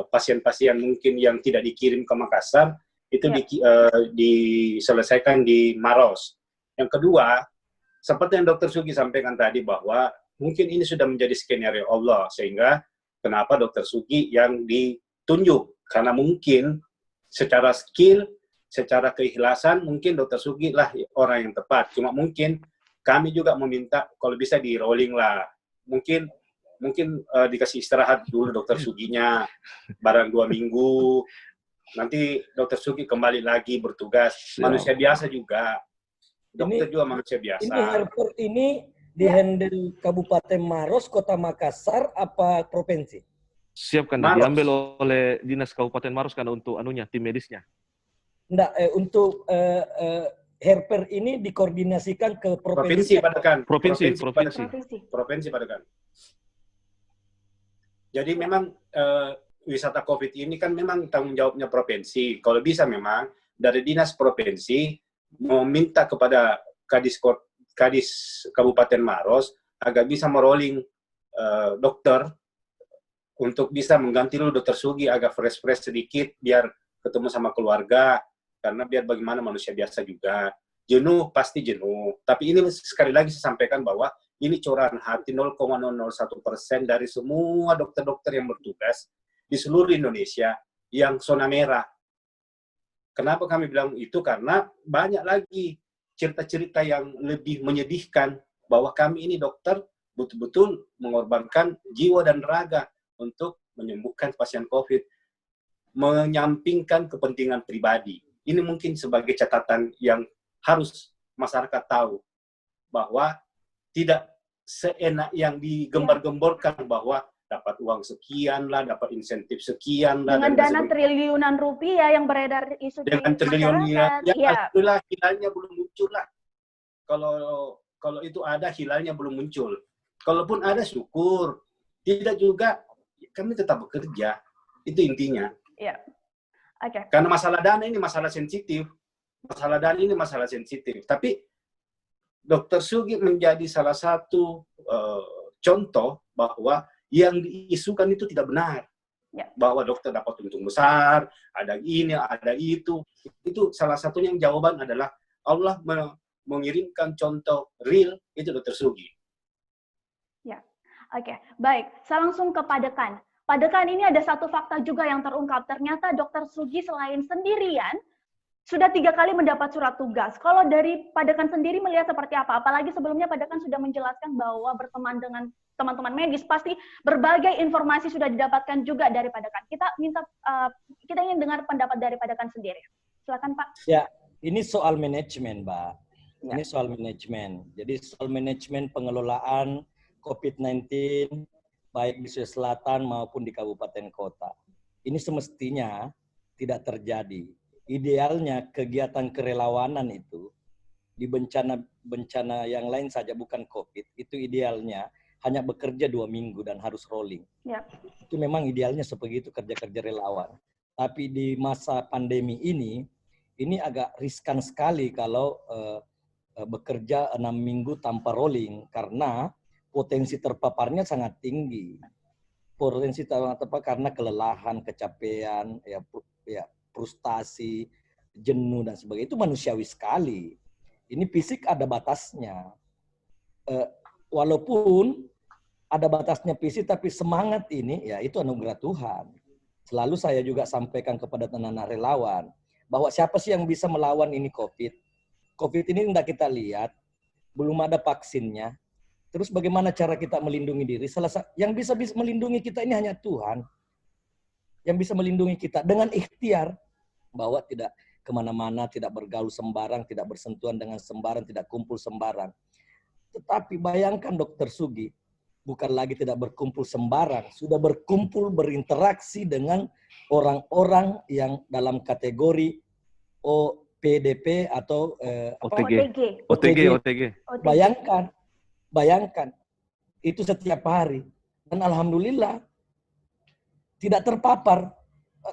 pasien-pasien mungkin yang tidak dikirim ke Makassar, itu diselesaikan di Maros. Yang kedua, seperti yang Dr. Sugi sampaikan tadi bahwa mungkin ini sudah menjadi skenario Allah, sehingga kenapa Dr. Sugi yang ditunjuk. Karena mungkin secara skill, secara keikhlasan, mungkin Dr. Sugi lah orang yang tepat. Cuma mungkin kami juga meminta kalau bisa di rolling lah. Mungkin dikasih istirahat dulu Dokter Suginya barang 2 minggu, nanti Dokter Sugi kembali lagi bertugas. Manusia biasa juga, dokter juga manusia biasa. Ini Herper ini dihandle Kabupaten Maros, Kota Makassar, apa provinsi? Siap kan, diambil oleh Dinas Kabupaten Maros kan untuk tim medisnya. Enggak, untuk Herper ini dikoordinasikan ke provinsi. Provinsi Padekan. Jadi memang wisata COVID ini kan memang tanggung jawabnya provinsi. Kalau bisa memang dari dinas provinsi meminta kepada Kadis Kabupaten Maros agar bisa merolling dokter untuk bisa mengganti dulu Dokter Sugi agak fresh sedikit biar ketemu sama keluarga, karena biar bagaimana manusia biasa juga. Jenuh, pasti jenuh. Tapi ini sekali lagi saya sampaikan bahwa ini curahan hati 0,001% dari semua dokter-dokter yang bertugas di seluruh Indonesia yang zona merah. Kenapa kami bilang itu? Karena banyak lagi cerita-cerita yang lebih menyedihkan bahwa kami ini dokter betul-betul mengorbankan jiwa dan raga untuk menyembuhkan pasien COVID, menyampingkan kepentingan pribadi. Ini mungkin sebagai catatan yang harus masyarakat tahu, bahwa tidak seenak yang digembar-gemborkan bahwa dapat uang sekian lah, dapat insentif sekian lah. Dengan dana triliunan rupiah yang beredar isu dengan triliunan, alhamdulillah hilalnya belum muncul lah. Kalau itu ada, hilalnya belum muncul. Kalaupun ada, syukur. Tidak juga, kami tetap bekerja. Itu intinya. Iya. Oke. Karena masalah dana ini masalah sensitif. Tapi Dr. Sugi menjadi salah satu contoh bahwa yang diisukan itu tidak benar. Ya. Bahwa dokter dapat untung besar, ada ini, ada itu. Itu salah satunya yang jawaban adalah Allah mengirimkan contoh real, itu Dr. Sugi. Ya, oke. Baik, saya langsung ke Padekan. Padekan ini ada satu fakta juga yang terungkap. Ternyata Dr. Sugi selain sendirian, sudah 3 kali mendapat surat tugas. Kalau dari Padekan sendiri melihat seperti apa? Apalagi sebelumnya Padekan sudah menjelaskan bahwa berteman dengan teman-teman medis, pasti berbagai informasi sudah didapatkan juga dari Padekan. Kita ingin dengar pendapat dari Padekan sendiri. Silakan Pak. Ya, ini soal manajemen, Mbak. Ini soal manajemen. Jadi soal manajemen pengelolaan COVID-19 baik di Sulawesi Selatan maupun di kabupaten kota. Ini semestinya tidak terjadi. Idealnya kegiatan kerelawanan itu di bencana yang lain saja bukan COVID, itu idealnya hanya bekerja 2 minggu dan harus rolling. Ya. Itu memang idealnya seperti itu kerja-kerja relawan. Tapi di masa pandemi ini agak riskan sekali kalau bekerja 6 minggu tanpa rolling karena potensi terpaparnya sangat tinggi. Potensi terpapar karena kelelahan, kecapean, frustasi, jenuh dan sebagainya, itu manusiawi sekali. Ini fisik ada batasnya. Walaupun ada batasnya fisik, tapi semangat ini ya itu anugerah Tuhan. Selalu saya juga sampaikan kepada teman-teman relawan bahwa siapa sih yang bisa melawan ini COVID? COVID ini tidak kita lihat, belum ada vaksinnya. Terus bagaimana cara kita melindungi diri? Yang bisa melindungi kita ini hanya Tuhan. Yang bisa melindungi kita dengan ikhtiar bahwa tidak kemana-mana, tidak bergaul sembarang, tidak bersentuhan dengan sembarang, tidak kumpul sembarang. Tetapi bayangkan Dr. Sugi, bukan lagi tidak berkumpul sembarang, sudah berkumpul berinteraksi dengan orang-orang yang dalam kategori OPDP atau OTG. Bayangkan itu setiap hari, dan alhamdulillah tidak terpapar.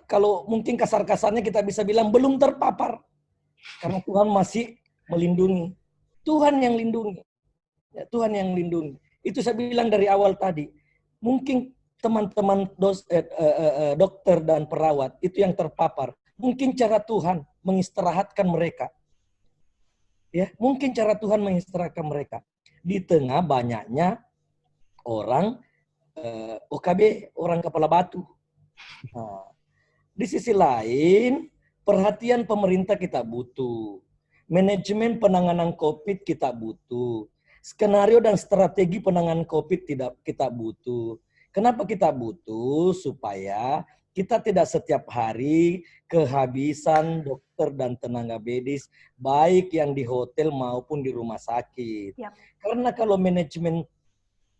Kalau mungkin kasar-kasarnya kita bisa bilang belum terpapar karena Tuhan masih melindungi. Tuhan yang lindungi. Ya, Tuhan yang lindungi. Itu saya bilang dari awal tadi. Mungkin teman-teman dokter dan perawat itu yang terpapar. Mungkin cara Tuhan mengistirahatkan mereka. Ya, mungkin cara Tuhan mengistirahatkan mereka. Di tengah banyaknya orang OKB, orang kepala batu. Nah, di sisi lain, perhatian pemerintah kita butuh. Manajemen penanganan COVID kita butuh. Skenario dan strategi penanganan COVID kita butuh. Kenapa kita butuh? Supaya kita tidak setiap hari kehabisan dokter dan tenaga medis, baik yang di hotel maupun di rumah sakit. Yap. Karena kalau manajemen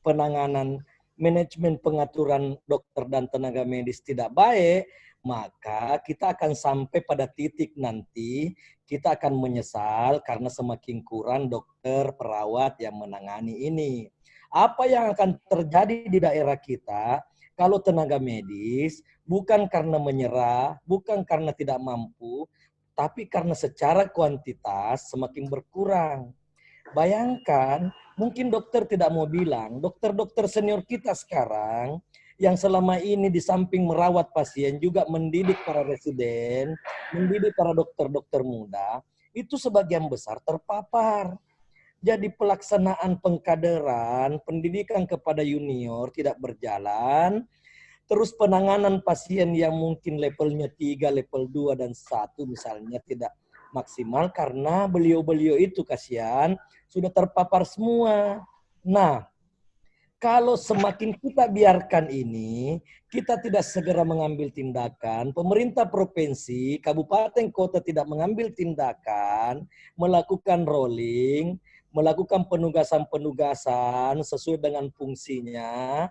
penanganan, manajemen pengaturan dokter dan tenaga medis tidak baik, maka kita akan sampai pada titik nanti kita akan menyesal karena semakin kurang dokter, perawat yang menangani ini. Apa yang akan terjadi di daerah kita kalau tenaga medis bukan karena menyerah, bukan karena tidak mampu, tapi karena secara kuantitas semakin berkurang. Bayangkan, mungkin dokter tidak mau bilang, dokter-dokter senior kita sekarang yang selama ini di samping merawat pasien juga mendidik para residen, mendidik para dokter-dokter muda, itu sebagian besar terpapar. Jadi pelaksanaan pengkaderan, pendidikan kepada junior tidak berjalan, terus penanganan pasien yang mungkin levelnya 3, level 2, dan 1 misalnya tidak maksimal karena beliau-beliau itu kasihan sudah terpapar semua. Nah, kalau semakin kita biarkan ini, kita tidak segera mengambil tindakan, pemerintah provinsi, kabupaten, kota tidak mengambil tindakan, melakukan rolling, melakukan penugasan-penugasan sesuai dengan fungsinya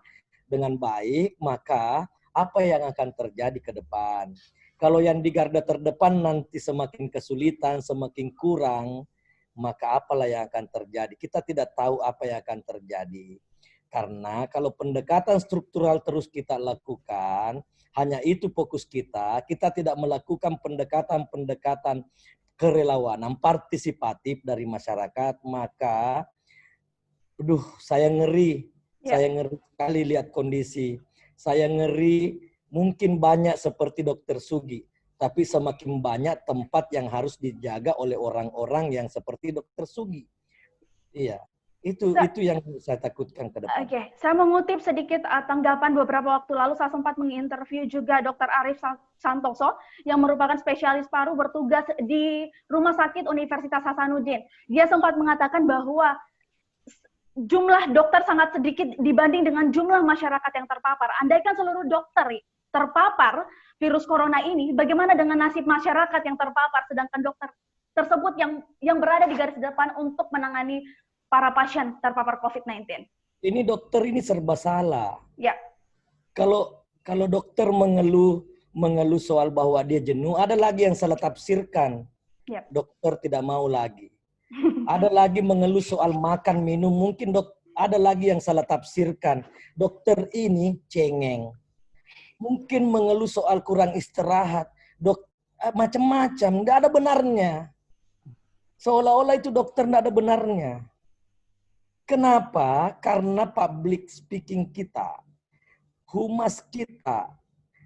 dengan baik, maka apa yang akan terjadi ke depan? Kalau yang di garda terdepan nanti semakin kesulitan, semakin kurang, maka apalah yang akan terjadi? Kita tidak tahu apa yang akan terjadi. Karena kalau pendekatan struktural terus kita lakukan, hanya itu fokus kita tidak melakukan pendekatan-pendekatan kerelawanan partisipatif dari masyarakat, maka saya ngeri. Ya. Saya ngeri sekali lihat kondisi. Saya ngeri mungkin banyak seperti Dr. Sugi, tapi semakin banyak tempat yang harus dijaga oleh orang-orang yang seperti Dr. Sugi. Iya, itu yang saya takutkan ke depan. Oke, saya mengutip sedikit tanggapan beberapa waktu lalu. Saya sempat menginterview juga Dr. Arief Santoso yang merupakan spesialis paru bertugas di Rumah Sakit Universitas Hasanuddin. Dia sempat mengatakan bahwa jumlah dokter sangat sedikit dibanding dengan jumlah masyarakat yang terpapar. Andaikan seluruh dokter terpapar virus corona ini, bagaimana dengan nasib masyarakat yang terpapar, sedangkan dokter tersebut yang berada di garis depan untuk menangani para pasien terpapar COVID-19. Ini dokter ini serba salah. Ya. Kalau dokter mengeluh soal bahwa dia jenuh, ada lagi yang salah tafsirkan. Ya. Dokter tidak mau lagi. Ada lagi mengeluh soal makan minum, mungkin ada lagi yang salah tafsirkan. Dokter ini cengeng. Mungkin mengeluh soal kurang istirahat, macam-macam, nggak ada benarnya. Seolah-olah itu dokter nggak ada benarnya. Kenapa? Karena public speaking kita, humas kita,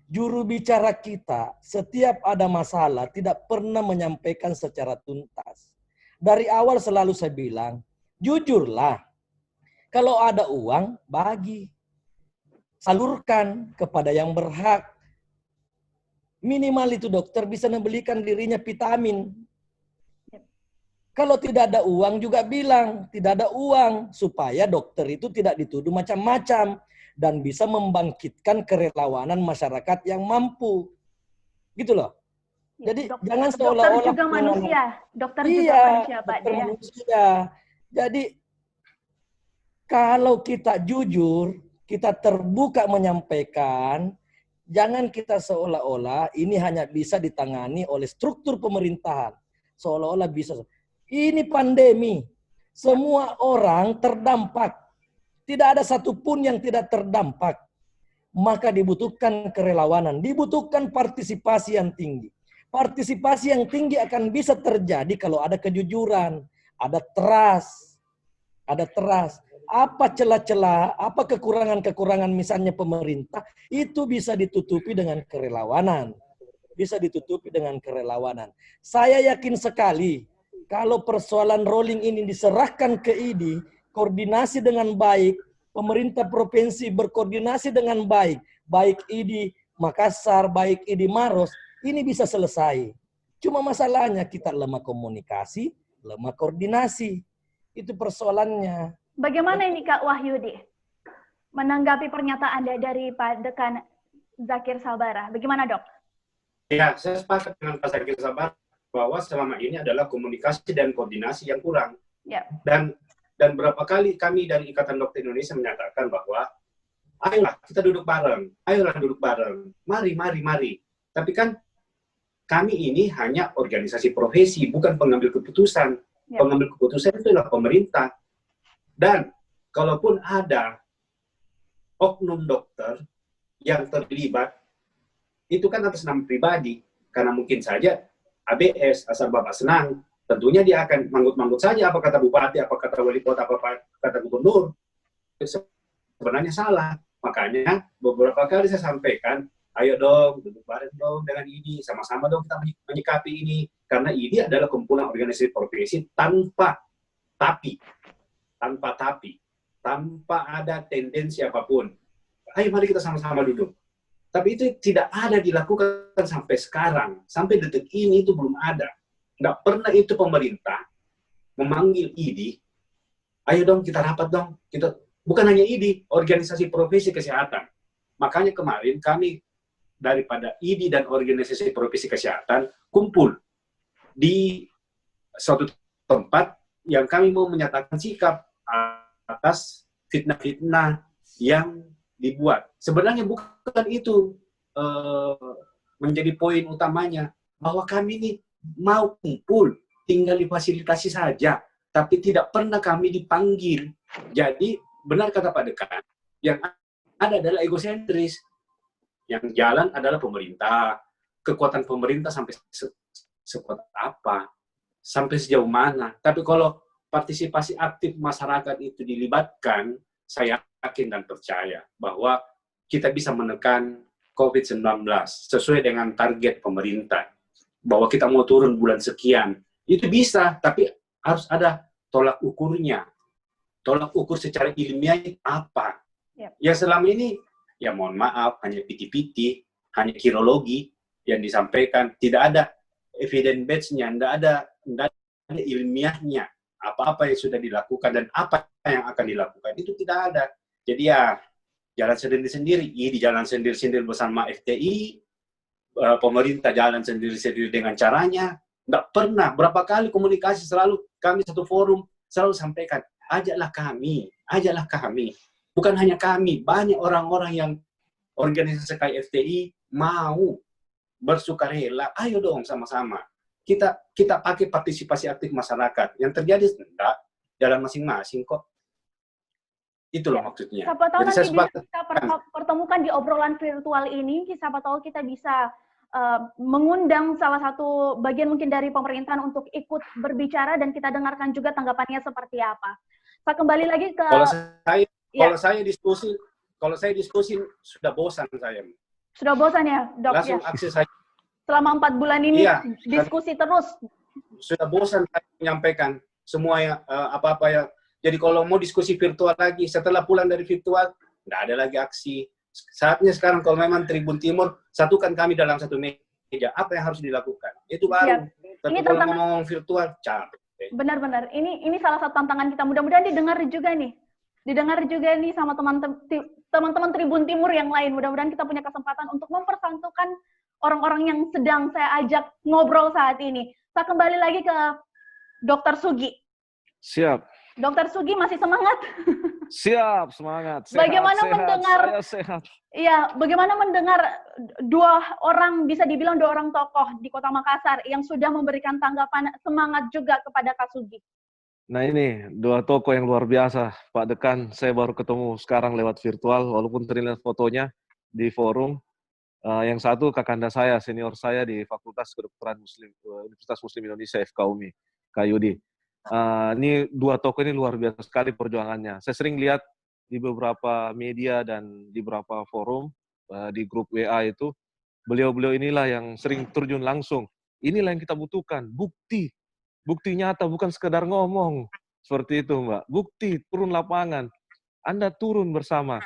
juru bicara kita, setiap ada masalah tidak pernah menyampaikan secara tuntas. Dari awal selalu saya bilang, jujurlah. Kalau ada uang, bagi. Salurkan kepada yang berhak. Minimal itu dokter bisa membelikan dirinya vitamin. Kalau tidak ada uang juga bilang, tidak ada uang. Supaya dokter itu tidak dituduh macam-macam. Dan bisa membangkitkan kerelawanan masyarakat yang mampu. Gitu loh. Jadi jangan seolah-olah dokter juga manusia. Dokter juga iya, manusia, Pak. dokter manusia. Jadi kalau kita jujur, kita terbuka menyampaikan, jangan kita seolah-olah ini hanya bisa ditangani oleh struktur pemerintahan. Seolah-olah bisa. Ini pandemi. Semua orang terdampak. Tidak ada satupun yang tidak terdampak. Maka dibutuhkan kerelawanan, dibutuhkan partisipasi yang tinggi. Partisipasi yang tinggi akan bisa terjadi kalau ada kejujuran, ada trust, ada trust. Apa celah-celah, apa kekurangan-kekurangan misalnya pemerintah, itu bisa ditutupi dengan kerelawanan. Bisa ditutupi dengan kerelawanan. Saya yakin sekali, kalau persoalan rolling ini diserahkan ke ID, koordinasi dengan baik, pemerintah provinsi berkoordinasi dengan baik, baik ID Makassar, baik ID Maros, ini bisa selesai. Cuma masalahnya kita lemah komunikasi, lemah koordinasi. Itu persoalannya. Bagaimana ini Kak Wahyudi? Menanggapi pernyataan dari Pak Dekan Zakir Sabara. Bagaimana dok? Ya, saya sepakat dengan Pak Zakir Sabara bahwa selama ini adalah komunikasi dan koordinasi yang kurang. Ya. Dan berapa kali kami dari Ikatan Dokter Indonesia menyatakan bahwa ayolah kita duduk bareng, ayolah duduk bareng, mari. Tapi kan kami ini hanya organisasi profesi, bukan pengambil keputusan. Ya. Pengambil keputusan itu adalah pemerintah. Dan kalaupun ada oknum dokter yang terlibat, itu kan atas nama pribadi. Karena mungkin saja ABS, asal Bapak senang, tentunya dia akan manggut-manggut saja apa kata bupati, apa kata wali kota, apa kata gubernur. Sebenarnya salah. Makanya beberapa kali saya sampaikan, ayo dong, duduk bareng dong dengan IDI, sama-sama dong kita menyikapi ini. Karena IDI adalah kumpulan organisasi profesi tanpa tapi, tanpa ada tendensi apapun. Ayo mari kita sama-sama duduk. Tapi itu tidak ada dilakukan sampai sekarang. Sampai detik ini itu belum ada. Nggak pernah itu pemerintah memanggil IDI, ayo dong kita rapat dong. Bukan hanya IDI, organisasi profesi kesehatan. Makanya kemarin kami daripada IDI dan organisasi profesi kesehatan kumpul di suatu tempat yang kami mau menyatakan sikap atas fitnah-fitnah yang dibuat. Sebenarnya bukan itu menjadi poin utamanya, bahwa kami ini mau kumpul, tinggal difasilitasi saja, tapi tidak pernah kami dipanggil. Jadi benar kata Pak Dekan, yang ada adalah egosentris. Yang jalan adalah pemerintah. Kekuatan pemerintah sampai sekuat apa? Sampai sejauh mana? Tapi kalau partisipasi aktif masyarakat itu dilibatkan, saya yakin dan percaya bahwa kita bisa menekan COVID-19 sesuai dengan target pemerintah. Bahwa kita mau turun bulan sekian. Itu bisa, tapi harus ada tolak ukurnya. Tolak ukur secara ilmiah apa? Yep. Ya selama ini, ya mohon maaf, hanya piti-piti, hanya kirologi yang disampaikan. Tidak ada evidence base-nya, tidak ada ilmiahnya. Apa-apa yang sudah dilakukan dan apa yang akan dilakukan, itu tidak ada. Jadi ya, jalan sendiri-sendiri. Di jalan sendiri-sendiri bersama FTI, pemerintah jalan sendiri-sendiri dengan caranya. Nggak pernah, berapa kali komunikasi selalu, kami satu forum, selalu sampaikan, ajaklah kami. Bukan hanya kami, banyak orang-orang yang organisasi kayak FTI mau bersukarela, ayo dong sama-sama. Kita pakai partisipasi aktif masyarakat. Yang terjadi, enggak, jalan masing-masing kok. Itu loh maksudnya. Siapa tahu nanti kita pertemukan di obrolan virtual ini, siapa tahu kita bisa mengundang salah satu bagian mungkin dari pemerintahan untuk ikut berbicara dan kita dengarkan juga tanggapannya seperti apa. Saya kembali lagi ke... Kalau saya diskusi sudah bosan saya. Sudah bosan ya, Dok? Langsung akses saja. Selama 4 bulan ini diskusi terus sudah bosan menyampaikan semua yang apa-apa yang. Jadi kalau mau diskusi virtual lagi, setelah pulang dari virtual, nggak ada lagi aksi. Saatnya sekarang kalau memang Tribun Timur, satukan kami dalam satu meja. Apa yang harus dilakukan? Itu baru. Tapi Ini kalau tantangan ngomong virtual, capek. benar-benar. Ini salah satu tantangan kita. Mudah-mudahan didengar juga nih. Didengar juga nih sama teman-teman Tribun Timur yang lain. Mudah-mudahan kita punya kesempatan untuk mempersatukan orang-orang yang sedang saya ajak ngobrol saat ini. Saya kembali lagi ke Dr. Sugi. Siap. Dr. Sugi masih semangat? Siap, semangat. Sehat, Bagaimana mendengar? Saya sehat. Iya, bagaimana mendengar bisa dibilang dua orang tokoh di Kota Makassar yang sudah memberikan tanggapan semangat juga kepada Kak Sugi? Nah ini, dua tokoh yang luar biasa. Pak Dekan, saya baru ketemu sekarang lewat virtual, walaupun terlihat fotonya di forum. Yang satu kakanda saya, senior saya di Fakultas Kedokteran Muslim, Universitas Muslim Indonesia FKUMI, Kak Yudi. Ini dua tokoh ini luar biasa sekali perjuangannya. Saya sering lihat di beberapa media dan di beberapa forum, di grup WA itu, beliau-beliau inilah yang sering terjun langsung. Inilah yang kita butuhkan, bukti. Bukti nyata, bukan sekedar ngomong. Seperti itu, Mbak. Bukti, turun lapangan. Anda turun bersama.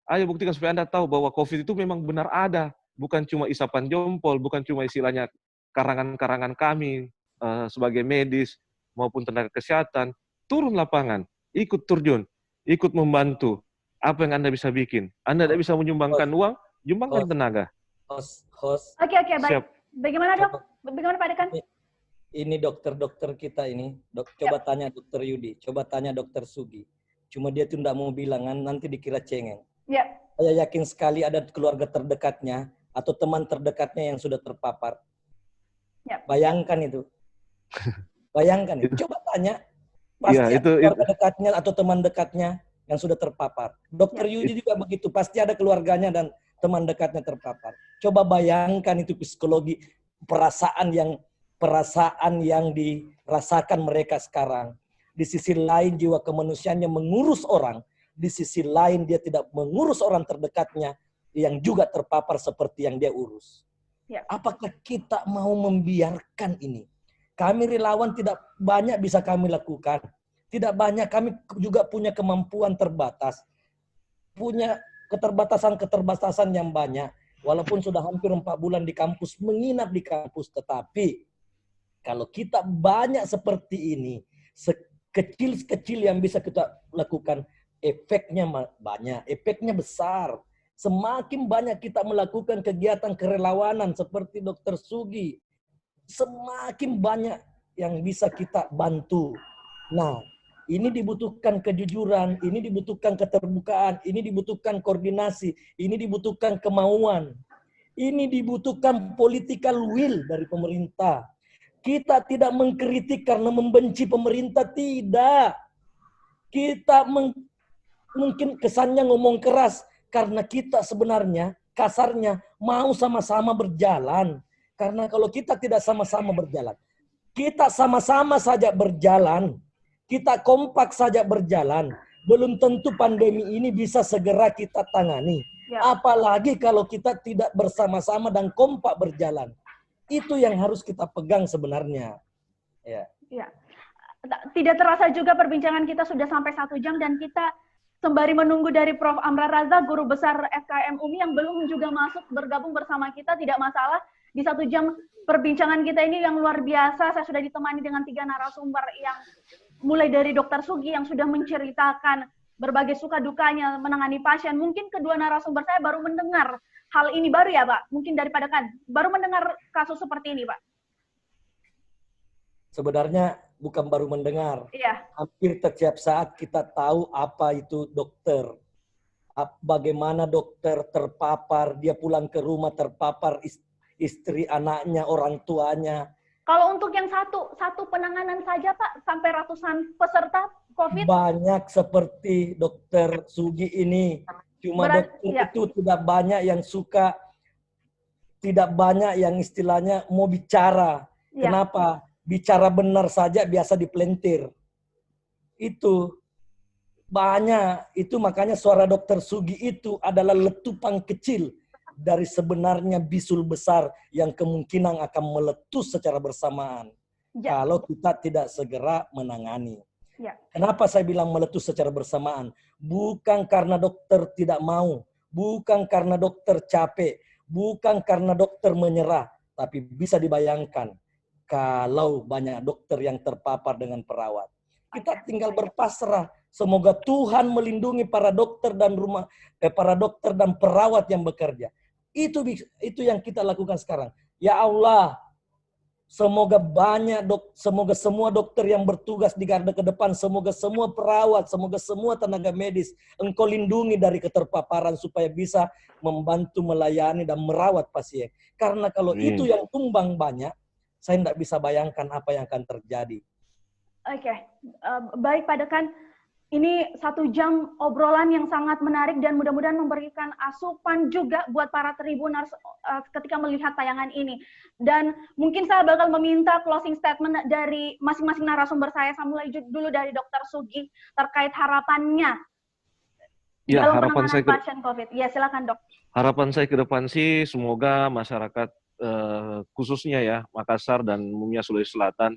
Ayo buktikan supaya Anda tahu bahwa COVID itu memang benar ada. Bukan cuma isapan jempol, bukan cuma istilahnya karangan-karangan kami sebagai medis, maupun tenaga kesehatan, turun lapangan, ikut terjun, ikut membantu. Apa yang Anda bisa bikin? Anda tidak bisa menyumbangkan uang, nyumbangkan tenaga. Oke, baik. Siap. Bagaimana dok? Bagaimana Pak Dekan? Ini dokter-dokter kita ini, coba tanya dokter Yudi, coba tanya dokter Sugi. Cuma dia tuh tidak mau bilang, nanti dikira cengeng. Ya. Saya yakin sekali ada keluarga terdekatnya atau teman terdekatnya yang sudah terpapar. Ya. Bayangkan itu. Bayangkan itu. Coba tanya. Pasti ada keluarga dekatnya atau teman dekatnya yang sudah terpapar. Dokter Yudi juga begitu. Pasti ada keluarganya dan teman dekatnya terpapar. Coba bayangkan itu psikologi, perasaan yang dirasakan mereka sekarang. Di sisi lain jiwa kemanusiaannya mengurus orang. Di sisi lain dia tidak mengurus orang terdekatnya yang juga terpapar seperti yang dia urus. Ya. Apakah kita mau membiarkan ini? Kami relawan tidak banyak bisa kami lakukan. Tidak banyak, kami juga punya kemampuan terbatas. Punya keterbatasan yang banyak. Walaupun sudah hampir 4 bulan di kampus, menginap di kampus. Tetapi kalau kita banyak seperti ini, sekecil-kecil yang bisa kita lakukan, efeknya banyak, efeknya besar. Semakin banyak kita melakukan kegiatan kerelawanan seperti Dr. Sugi, semakin banyak yang bisa kita bantu. Nah, ini dibutuhkan kejujuran, ini dibutuhkan keterbukaan, ini dibutuhkan koordinasi, ini dibutuhkan kemauan. Ini dibutuhkan political will dari pemerintah. Kita tidak mengkritik karena membenci pemerintah, tidak. Kita mungkin kesannya ngomong keras karena kita sebenarnya kasarnya mau sama-sama berjalan. Karena kalau kita tidak sama-sama berjalan, kita sama-sama saja berjalan, kita kompak saja berjalan, belum tentu pandemi ini bisa segera kita tangani. Ya. Apalagi kalau kita tidak bersama-sama dan kompak berjalan. Itu yang harus kita pegang sebenarnya. Ya. Ya. Tidak terasa juga perbincangan kita sudah sampai 1 jam dan kita sembari menunggu dari Prof. Amran Raza, Guru Besar FKM UMI yang belum juga masuk bergabung bersama kita, tidak masalah. Di 1 jam perbincangan kita ini yang luar biasa, saya sudah ditemani dengan 3 narasumber yang mulai dari Dr. Sugi yang sudah menceritakan berbagai suka dukanya menangani pasien. Mungkin kedua narasumber saya baru mendengar hal ini baru ya Pak, mungkin daripada kan baru mendengar kasus seperti ini Pak. Sebenarnya bukan baru mendengar. Iya. Hampir setiap saat kita tahu apa itu dokter. Bagaimana dokter terpapar, dia pulang ke rumah terpapar, istri, anaknya, orang tuanya. Kalau untuk yang satu penanganan saja Pak, sampai ratusan peserta COVID? Banyak seperti Dokter Sugi ini. Cuma dokter itu tidak banyak yang suka, tidak banyak yang istilahnya mau bicara. Ya. Kenapa? Bicara benar saja biasa dipelintir. Itu banyak. Itu makanya suara Dokter Sugi itu adalah letupan kecil dari sebenarnya bisul besar yang kemungkinan akan meletus secara bersamaan. Ya, kalau kita tidak segera menangani. ya. Kenapa saya bilang meletus secara bersamaan? Bukan karena dokter tidak mau, bukan karena dokter capek, bukan karena dokter menyerah, tapi bisa dibayangkan kalau banyak dokter yang terpapar dengan perawat. Kita tinggal berpasrah. Semoga Tuhan melindungi para dokter dan para dokter dan perawat yang bekerja. Itu yang kita lakukan sekarang. Ya Allah, semoga semoga semua dokter yang bertugas di garda ke depan, semoga semua perawat, semoga semua tenaga medis, Engkau lindungi dari keterpaparan supaya bisa membantu melayani dan merawat pasien. Karena kalau itu yang tumbang banyak, saya tidak bisa bayangkan apa yang akan terjadi. Oke, baik Pak Dekan. Ini 1 jam obrolan yang sangat menarik dan mudah-mudahan memberikan asupan juga buat para Tribuners ketika melihat tayangan ini. Dan mungkin saya bakal meminta closing statement dari masing-masing narasumber saya. Saya mulai dulu dari Dr. Sugi terkait harapannya Ya, dalam harapan penanganan saya pasien COVID. Ya, silakan Dok. harapan saya ke depan sih semoga masyarakat khususnya ya Makassar dan umumnya Sulawesi Selatan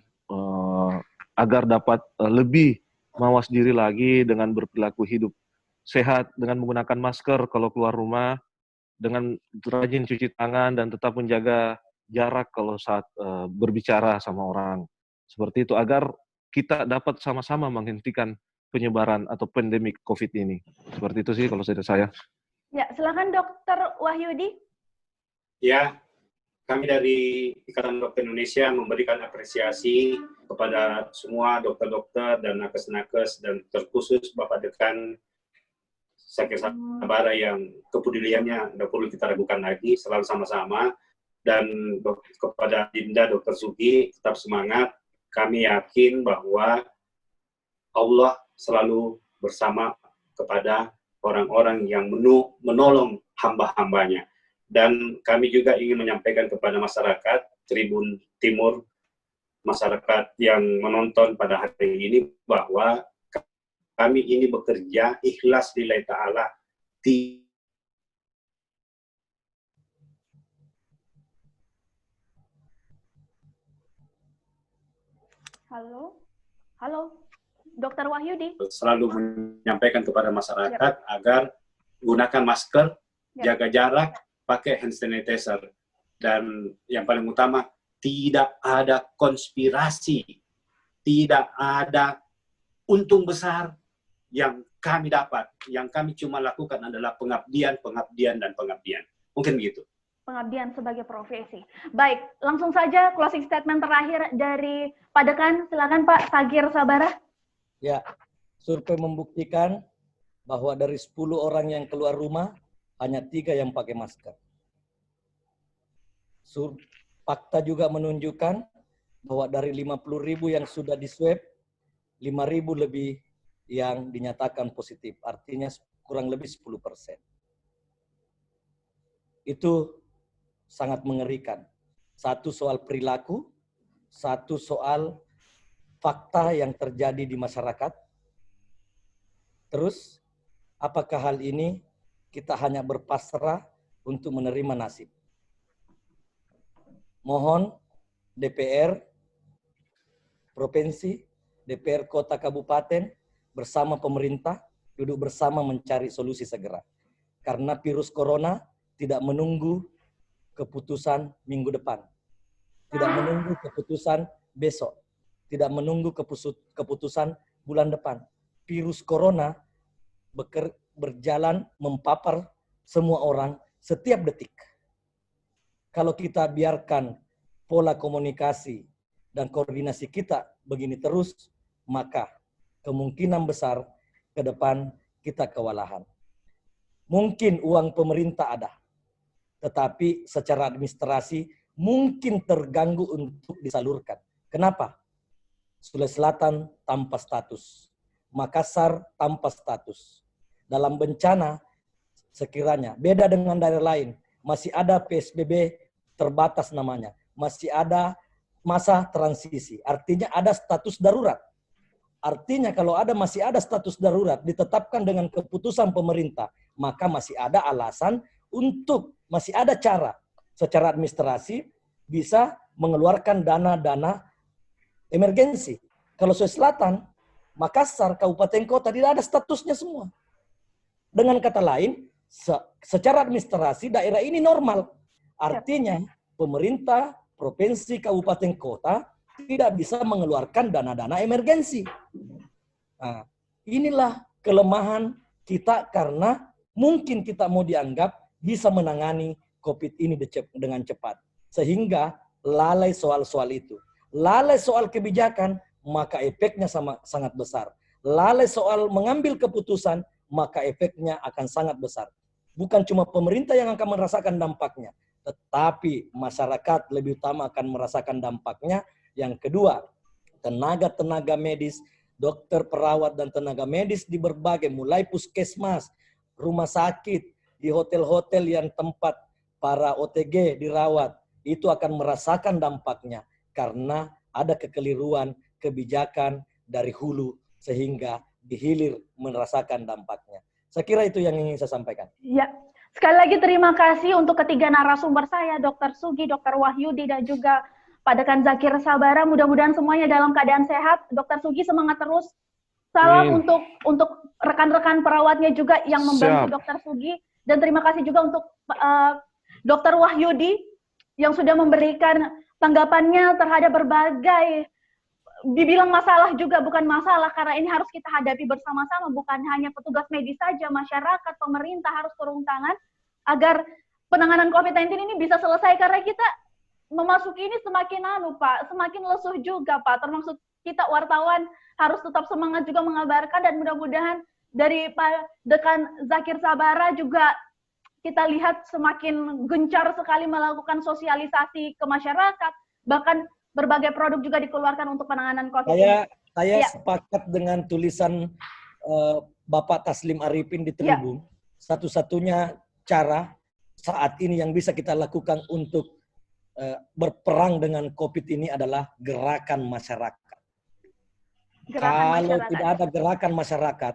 agar dapat lebih mawas diri lagi dengan berperilaku hidup sehat, dengan menggunakan masker kalau keluar rumah, dengan rajin cuci tangan dan tetap menjaga jarak kalau saat berbicara sama orang. Seperti itu agar kita dapat sama-sama menghentikan penyebaran atau pandemik COVID ini. Seperti itu sih kalau dari saya. Ya, silakan Dr. Wahyudi. Ya, kami dari Ikatan Dokter Indonesia memberikan apresiasi kepada semua dokter-dokter dan nakes-nakes dan terkhusus Bapak Dekan Sakir Sabara yang kepeduliannya tidak perlu kita ragukan lagi, selalu sama-sama. Dan kepada Dinda Dr. Sugi, tetap semangat. Kami yakin bahwa Allah selalu bersama kepada orang-orang yang menolong hamba-hambanya. Dan kami juga ingin menyampaikan kepada masyarakat Tribun Timur, masyarakat yang menonton pada hari ini bahwa kami ini bekerja ikhlas lillahi ta'ala. Halo, Dr. Wahyudi. Selalu menyampaikan kepada masyarakat agar gunakan masker, jaga jarak, pakai hand sanitizer. Dan yang paling utama, tidak ada konspirasi, tidak ada untung besar yang kami dapat. Yang kami cuma lakukan adalah pengabdian, pengabdian, dan pengabdian. Mungkin begitu. Pengabdian sebagai profesi. Baik, langsung saja closing statement terakhir dari Pak Dekan. Silakan Pak Sagir Sabara. Ya, survei membuktikan bahwa dari 10 orang yang keluar rumah, hanya 3 yang pakai masker. Fakta juga menunjukkan bahwa dari 50.000 yang sudah diswab, 5.000 lebih yang dinyatakan positif. Artinya kurang lebih 10%. Itu sangat mengerikan. Satu soal perilaku, satu soal fakta yang terjadi di masyarakat. Terus, apakah hal ini kita hanya berpasrah untuk menerima nasib? Mohon DPR Provinsi, DPR Kota Kabupaten, bersama pemerintah, duduk bersama mencari solusi segera. Karena virus corona tidak menunggu keputusan minggu depan. Tidak menunggu keputusan besok. Tidak menunggu keputusan bulan depan. Virus corona berjalan mempapar semua orang setiap detik. Kalau kita biarkan pola komunikasi dan koordinasi kita begini terus, maka kemungkinan besar ke depan kita kewalahan. Mungkin uang pemerintah ada, tetapi secara administrasi mungkin terganggu untuk disalurkan. Kenapa? Sulawesi Selatan tanpa status, Makassar tanpa status. Dalam bencana sekiranya beda dengan daerah lain, masih ada PSBB terbatas namanya, masih ada masa transisi, artinya ada status darurat. Artinya kalau masih ada status darurat ditetapkan dengan keputusan pemerintah, maka masih ada alasan masih ada cara secara administrasi bisa mengeluarkan dana-dana emergensi. Kalau Sulawesi Selatan, Makassar, kabupaten kota tidak ada statusnya semua. Dengan kata lain, secara administrasi daerah ini normal. Artinya pemerintah, provinsi, kabupaten kota tidak bisa mengeluarkan dana-dana emergensi. Nah, inilah kelemahan kita karena mungkin kita mau dianggap bisa menangani COVID ini dengan cepat. Sehingga lalai soal-soal itu. Lalai soal kebijakan, maka efeknya sangat besar. Lalai soal mengambil keputusan, maka efeknya akan sangat besar. Bukan cuma pemerintah yang akan merasakan dampaknya, tetapi masyarakat lebih utama akan merasakan dampaknya. Yang kedua, tenaga-tenaga medis, dokter, perawat, dan tenaga medis di berbagai, mulai puskesmas, rumah sakit, di hotel-hotel yang tempat para OTG dirawat, itu akan merasakan dampaknya karena ada kekeliruan kebijakan dari hulu sehingga di hilir merasakan dampaknya. Saya kira itu yang ingin saya sampaikan. Ya, sekali lagi terima kasih untuk ketiga narasumber saya, Dr. Sugi, Dr. Wahyudi, dan juga Pak Dekan Zakir Sabara. Mudah-mudahan semuanya dalam keadaan sehat. Dr. Sugi semangat terus. Salam untuk rekan-rekan perawatnya juga yang membantu Dr. Sugi. Dan terima kasih juga untuk Dr. Wahyudi yang sudah memberikan tanggapannya terhadap berbagai dibilang masalah juga bukan masalah, karena ini harus kita hadapi bersama-sama, bukan hanya petugas medis saja, masyarakat, pemerintah harus turun tangan agar penanganan COVID-19 ini bisa selesai, karena kita memasuki ini semakin Pak, semakin lesuh juga Pak, termasuk kita wartawan harus tetap semangat juga mengabarkan, dan mudah-mudahan dari Pak Dekan Zakir Sabara juga kita lihat semakin gencar sekali melakukan sosialisasi ke masyarakat, bahkan berbagai produk juga dikeluarkan untuk penanganan COVID. Saya sepakat dengan tulisan Bapak Taslim Arifin di Tribun. Satu-satunya cara saat ini yang bisa kita lakukan untuk berperang dengan COVID ini adalah gerakan masyarakat. Kalau tidak ada gerakan masyarakat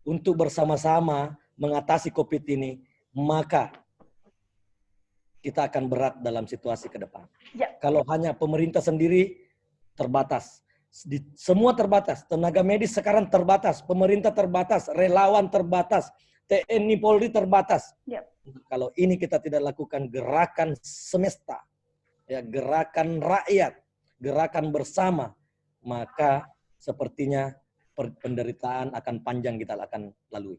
untuk bersama-sama mengatasi COVID ini, maka kita akan berat dalam situasi ke depan. Kalau hanya pemerintah sendiri, terbatas. Semua terbatas. Tenaga medis sekarang terbatas. Pemerintah terbatas. Relawan terbatas. TNI Polri terbatas. Kalau ini kita tidak lakukan gerakan semesta, gerakan rakyat, gerakan bersama, maka sepertinya penderitaan akan panjang kita akan lalui.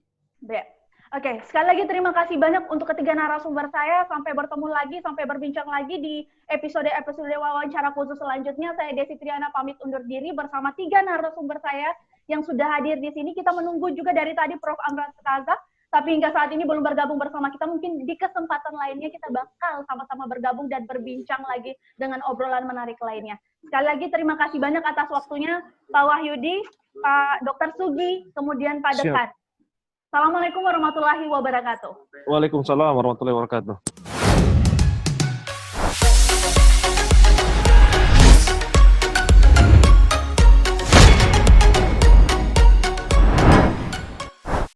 Oke, sekali lagi terima kasih banyak untuk ketiga narasumber saya. Sampai bertemu lagi, sampai berbincang lagi di episode-episode wawancara khusus selanjutnya. Saya Desi Triana pamit undur diri bersama tiga narasumber saya yang sudah hadir di sini. Kita menunggu juga dari tadi Prof. Amran Razak, tapi hingga saat ini belum bergabung bersama kita. Mungkin di kesempatan lainnya kita bakal sama-sama bergabung dan berbincang lagi dengan obrolan menarik lainnya. Sekali lagi terima kasih banyak atas waktunya Pak Wahyudi, Pak Dr. Sugi, kemudian Pak Dekan. Assalamualaikum warahmatullahi wabarakatuh. Waalaikumsalam warahmatullahi wabarakatuh.